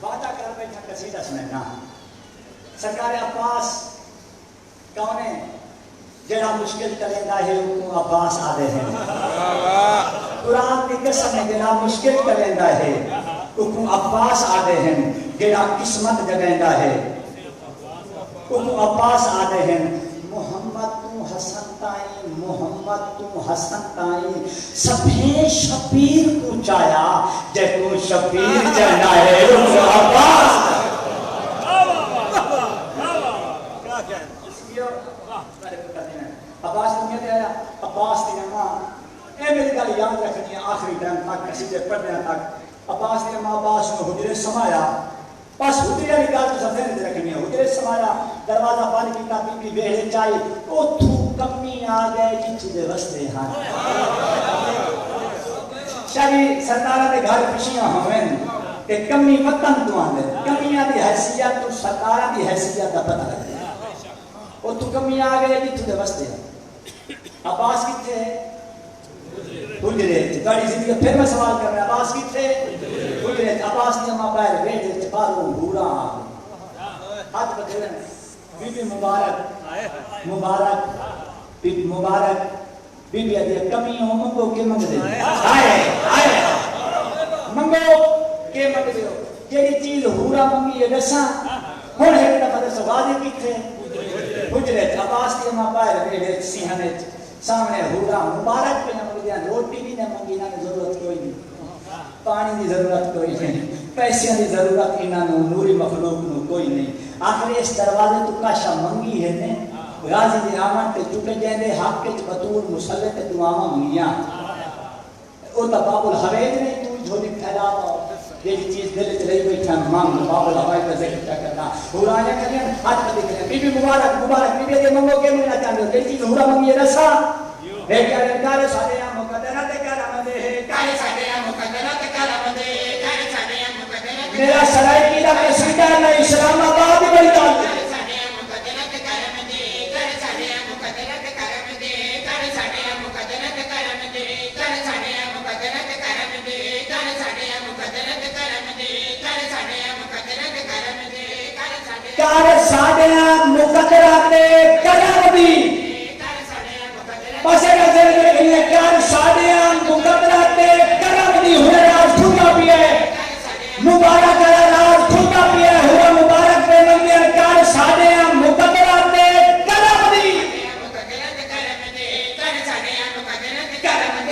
وعدہ کر بیٹھا قصیدہ سننا. سرکار عباس کون ہے جڑا مشکل کلیندہ ہے حکم عباس آدھے ہیں. قرآن کی قسم ہے جڑا مشکل کلیندہ ہے حکم عباس آدھے ہیں. جڑا قسمت جگیندہ ہے حکم عباس آدھے ہیں. محمد تو حسن تائیں محمد تو حسن تائیں سبھی شبیر کو چایا جے کو شبیر جہنا ہے حکم عباس. عباس نے کہتے آیا عباس دی ماں اے میری گل یاد رکھنی ہے آخری ٹائم تک قصیدے پڑھنے تک عباس دی ماں عباس نے حجرے سمایا بس حجرے والی گل تو سفر نہیں رکھنی ہے حجرے سمایا دروازہ بند کیتا بی بی ویڑے چائی اوتھوں کمی آ گئے جتھے دے رستے ہاں شاہی سرداراں دے گھر خوشیاں ہوویں تے کمی وطن تو آندے کمیاں دی حیثیت تو سرداراں دی حیثیت دا پتہ لگدا اوتھوں کمی آ گئے جتھے دے رستے ہاں عباس کتھے حجرے تاری زندگی پھر میں سوال کر رہا عباس کتھے حجرے عباس نے ماں باہر بیٹھے باہروں بھورا ہاتھ بدلے بی بی مبارک مبارک بی بی مبارک بی بی ادھے کمی ہو منگو کے منگ دے آئے منگو کے منگ دے جیڑی چیز ہورا منگی ہے دساں ہن ایک دفعہ دسو واضح کتھے حجرے عباس نے ماں باہر بیٹھے سیہنے سامنے ہورا مبارک پہ منگ دیا روٹی بھی نہ منگی نہ ضرورت کوئی نہیں پانی دی ضرورت کوئی نہیں پیسے دی ضرورت انہاں نو نوری مخلوق نو کوئی نہیں آخر اس دروازے تو کاشا منگی ہے نے غازی دی آمد تے چکے جیندے حق وچ بطور مسلط تے دعاواں منگیاں او تا باب الحویج نہیں تو جھولی پھیلا یہ چیز دل وچ رہی بیٹھا مانگ باب الحویج کا ذکر کیا کرنا ہورا نے کہیا ہاتھ پہ دکھ بی بی مبارک مبارک بی بی دے منگو کے منگنا چاہندے ہو یہ چیز ہورا منگی ہے رسا ہے کیا کارے سارے مقدرات کرم دے کارے سارے مقدرات کرم دے کارے سارے مقدرات میرا سرائکی دا قصیدہ ہے اسلام آباد بڑی دال کارے سارے مقدرات کرم دے کارے سارے مقدرات کرم دے کارے سارے مقدرات کرم دے کارے سارے مقدرات کرم دے کارے سارے مقدرات کرم دے کارے سارے مقدرات کرم دے کارے سارے مقدرات کرم دی بس ایک ذہن میں کہنے کار سارے مقدرات کرم دی ہوئے راز کھوٹا بھی ہے مبارک راز کھوٹا بھی ہے ہوا مبارک پہ منگے کار سارے مقدرات کرم دی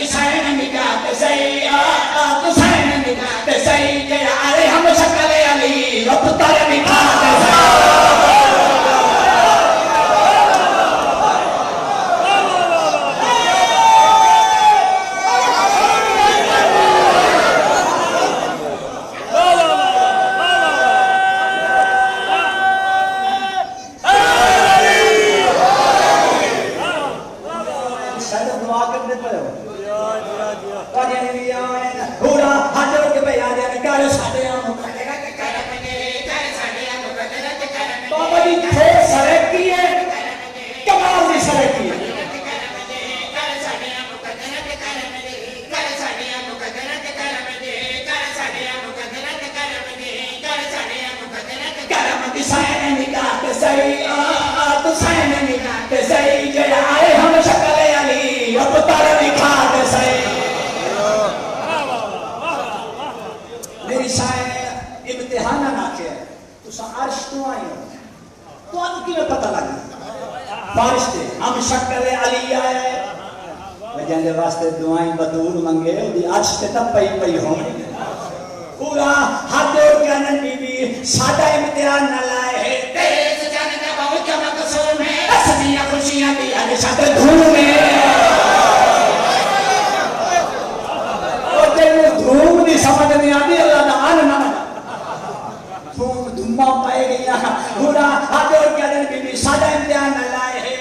سائن نگاہ تو سائن نگاہ تے صحیح کہ ارے ہم شکل علی رب تارے نگاہ تے ہم شکل علی آئے وجہ دے واسطے دعائیں بطور منگے دی عرش تے تب پئی پئی ہوں پورا ہاتھ جوڑ کے انن بی بی سادہ امتحان نہ لائے ہے تیرے سے جانے کا بہت کیا مقصود ہے اسمیاں خوشیاں دی آگے شاید دھوم میں اور تیرے دھوم دی سمجھ نہیں آتی اللہ دا آن نہ دھوم دھومہ پائے گیا پورا ہاتھ جوڑ کے انن بی بی سادہ امتحان نہ لائے ہے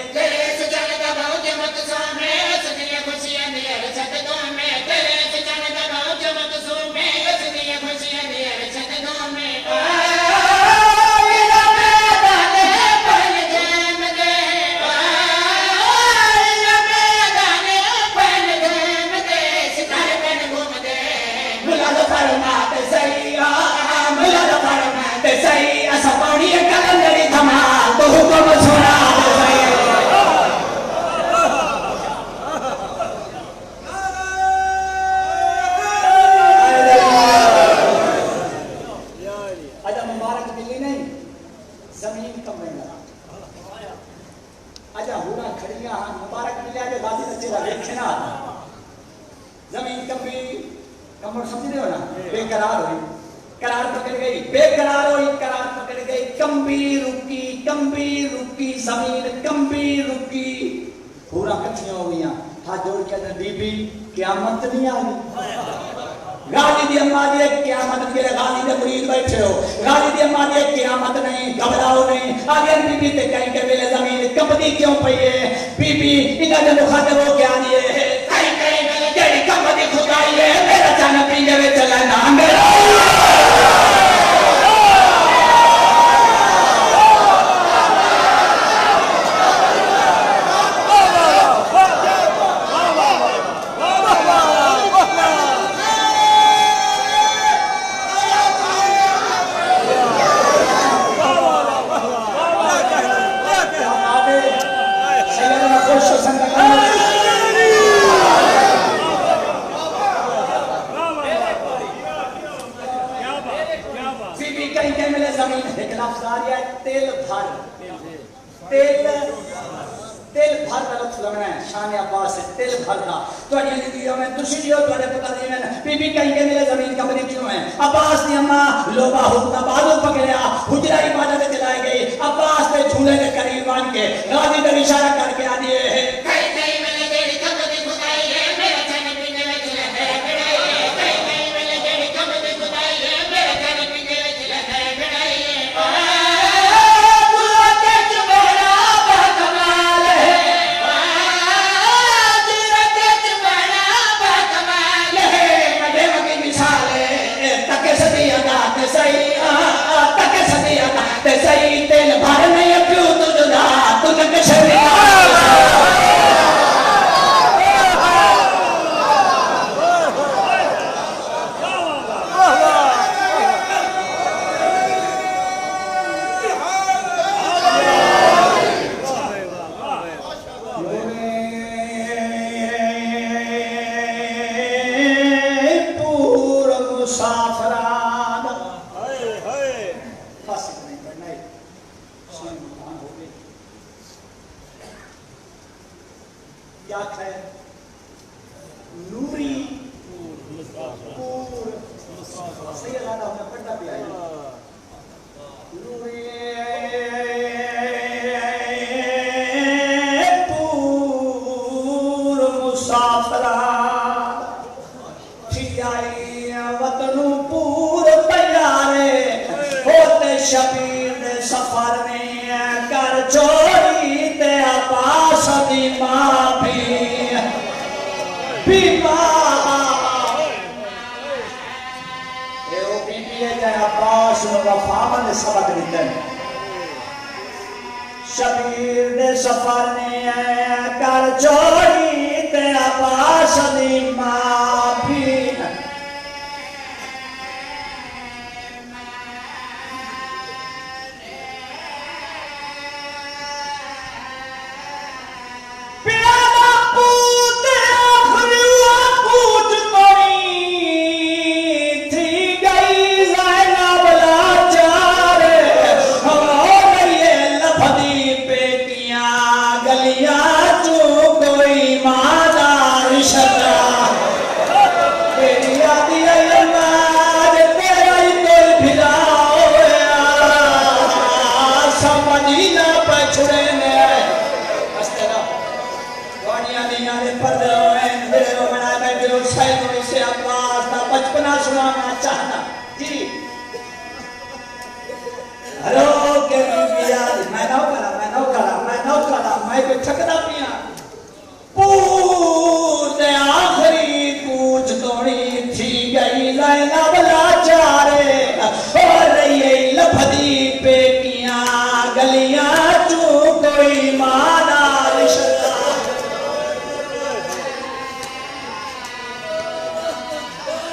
ہاتھ جوڑ کے بی بی قیامت نہیں آ گئی غازی دی اماں دی قیامت میرے غازی دے مرید بیٹھے ہو غازی دی اماں دی قیامت نہیں گھبراؤ نہیں آگے بی بی تے کہیں کہ میرے زمین کمبدی کیوں پئی ہے بی بی انہاں دے مخاطب ہو کے آنی ہے کہیں میرے جڑی کمبدی خدائی ہے میرا جان پیندے وچ چلنا میرا شان عباس سے تیل بھرنا تو یہ زندگیوں میں دوسری ہو تمہارے پتہ نہیں میں بی بی کہیں کہ میرے زمین کمری کیوں ہے عباس نے اماں لوبا ہوتا بازو پکڑیا حجرہ عبادت چلائے گئی عباس نے جھولے کے قریب آن کے غازی نے اشارہ کر کے آ دیے شبیر دے سفر نے کر چوری تے عباس دی ماں بھی سنانا چاہنا جی ہلو کہ میں کوئی تھکدا پیا پوتے آخری کوچ توڑی تھی گئی زینب لاچارے اور رہی لبھدی پیٹیاں گلیاں چوں کوئی مانا رشتہ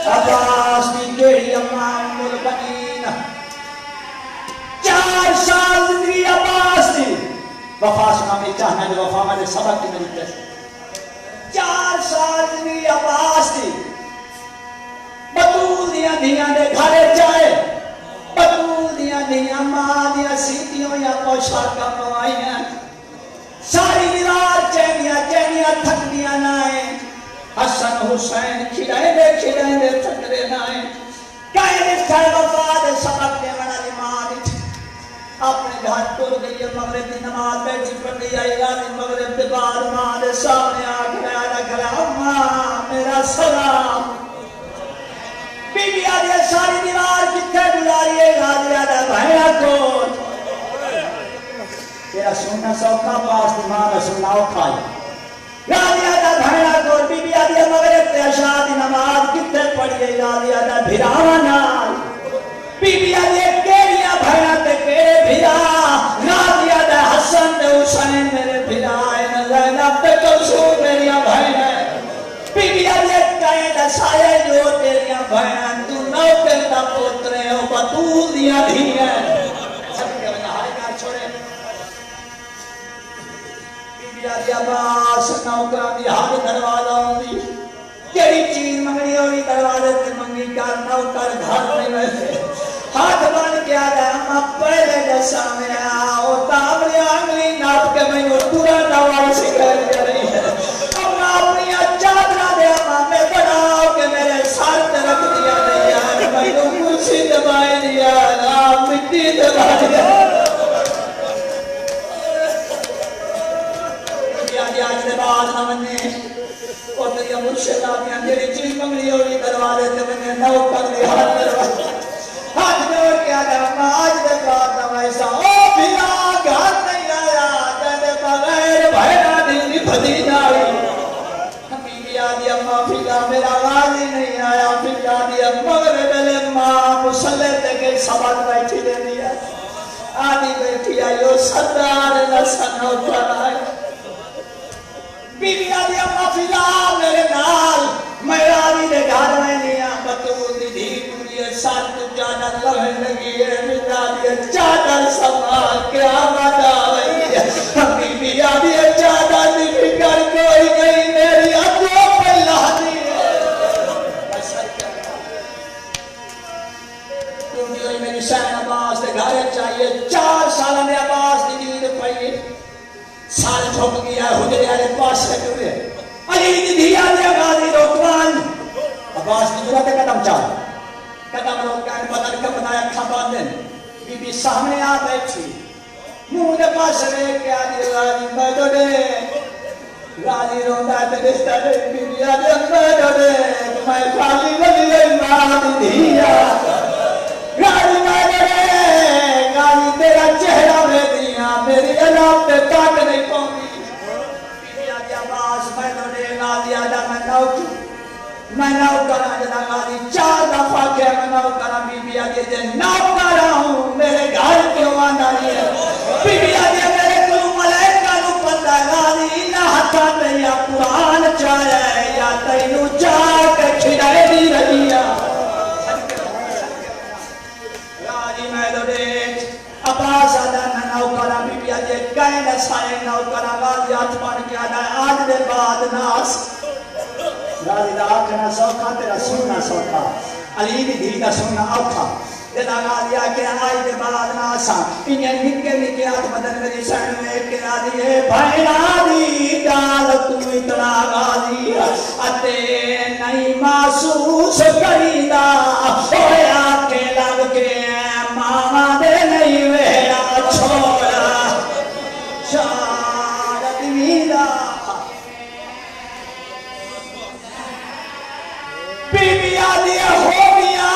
عباس کی گیڑی امام البنین 4 سال زندگی عباس تھی وفا سنا میں چاہنا جو وفا میں سبق کی میری تیسے 4 سال زندگی عباس تھی بطول دیاں دیاں دے گھرے جائے بطول دیاں دیاں ماں دیاں سیتیوں یا پوشاکا پوائی ہیں ساری رات چینیاں تھک دیاں نائیں حسن حسین کھلائیں دے تھک دے نائیں کہیں رفتہ وفا دے سبق دے منا دی ماں دی اپنے گھر ٹر گئی مغرب کی نماز بیٹھی پڑھ گئی آئی غازی مغرب کے بعد ماں دے سامنے آ کے میرا سلام بی بی آدھے ساری دیوار کتنے گزاریے غازی آدھے بھائیہ کو تیرا سننا سوکھا پاس دیمان سننا اوکھا ہے غازی آدھے بھائیہ کو بی بی آدھے مغرب تے عشاء دی نماز کتنے پڑھیے غازی آدھے بھراوانا بی بی آدھے کیڑیاں بھائیہ تے کیڑے بھرا غازی آدھے حسن تے حسین میرے بھرا زینب تے کلثوم میریاں بھائیاں بی بی آدھے کہیں دسائے جو تیریاں بھائیاں تو نوکر دا پوترے ہو بطول دیا دھیاں سب کے وجہ ہائی کار چھوڑے بی بی آدھے عباس نوکران دی ہاتھ دروازہ ہوں دی کیڑی چیز منگنی ہوئی دروازے تے منگی کر نوکر گھر نہیں ویسے ہاتھ بن کے آدھے اما پہلے جیسا میں آؤ تابلی آنگلی ناپ کے میں وہ پورا نوال سے کر دیا رہی ہے اما اپنی چادرہ دے اما میں بناؤ کہ میرے سار تے رکھ دیا دیا میں تو کرسی دبائی دیا مٹی دبائی دیا آج دے بعد نہ منے اور تیریا مرشد آدیاں جیڑی چیز منگلی ہوئی دروازے تے منے نو کر دی ہاتھ دروازے ہاتھ جوڑ کے آدھا اپنا آج دے بعد نہ ویسا او بھیرا گھر نہیں آیا تیرے بغیر بھیرا دینی بھدی جائی بی بی آدھی اماں بھیرا میرا غازی نہیں آیا بی آدھی اماں میرے ماں مسلح تے کے سبات بیٹھی دے دیا آدھی بیٹھی آئیو سردار نسن اوپر آئے بی بی آدھی اماں بھیرا میرے نال میں راضی دے گھر میں نہیں آ بطول دی دھی یہ ساتھ تو چادر لگن لگی ہے مٹا دیا چادر سمال قیامت آئی ہے بی بی آدھی چادر دی فکر کوئی نہیں میری ابو پہلا دی ہے کیونکہ ہوئی میری سین عباس دے گھر چاہیے 4 سال میں عباس دی دید پہی سال ٹھوک گیا حجرے آلے پاس سے کرے علی دی دھیا دیا غازی روکوان عباس دی جرات قدم چاہ قدم روکا ہے بدل کے بنایا کھابان دن بی بی سامنے آ بیٹھی منہ دے پاس رہ کے آدھی غازی بیٹھو دے غازی روندہ ہے ترستا دے بی بی آدھی بیٹھو دے میں خالی ولی ماں دیا غازی بیٹھو دے غازی تیرا چہرہ میں دیا میری علام پہ تاک نہیں پہنگی بی بی آدھی عباس بیٹھو دے غازی آدھا میں نوکی میں ناو کرا جدا غازی 4 دفعہ کہ میں ناو کرا بی بی آدھی جے ناو کرا ہوں میرے گھر کیوں آنا نہیں ہے بی بی آدھی میرے کلو ملائکہ نو پندہ غازی نہ ہتھا تے یا قرآن چاہے یا تینو چاہ کے کھڑائے دی رہی ہے غازی میں دو دیکھ عباس آدھا میں ناو کرا بی بی آدھی کہیں نہ سائے ناو کرا غازی آج پان کے آدھا آج دے بعد ناس غازی دا آکھنا سوکھا تیرا سننا سوکھا علی دی دھی دا سننا اوکھا جدا غازی آکھنا آئی دے بعد ناسا انہیں نکے نکے آت بدن میری سن میں کہ آدھی ہے بھائنا دی دال تو اتنا غازی اتے نہیں محسوس کریدہ ہوئے آکھے لگ کے ماما دے نہیں ویڑا چھوڑا شارت ویدہ بی بی آدھی ہو گیا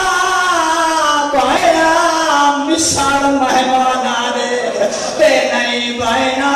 بھائینا مثال مہمانہ دے تے نہیں بھائینا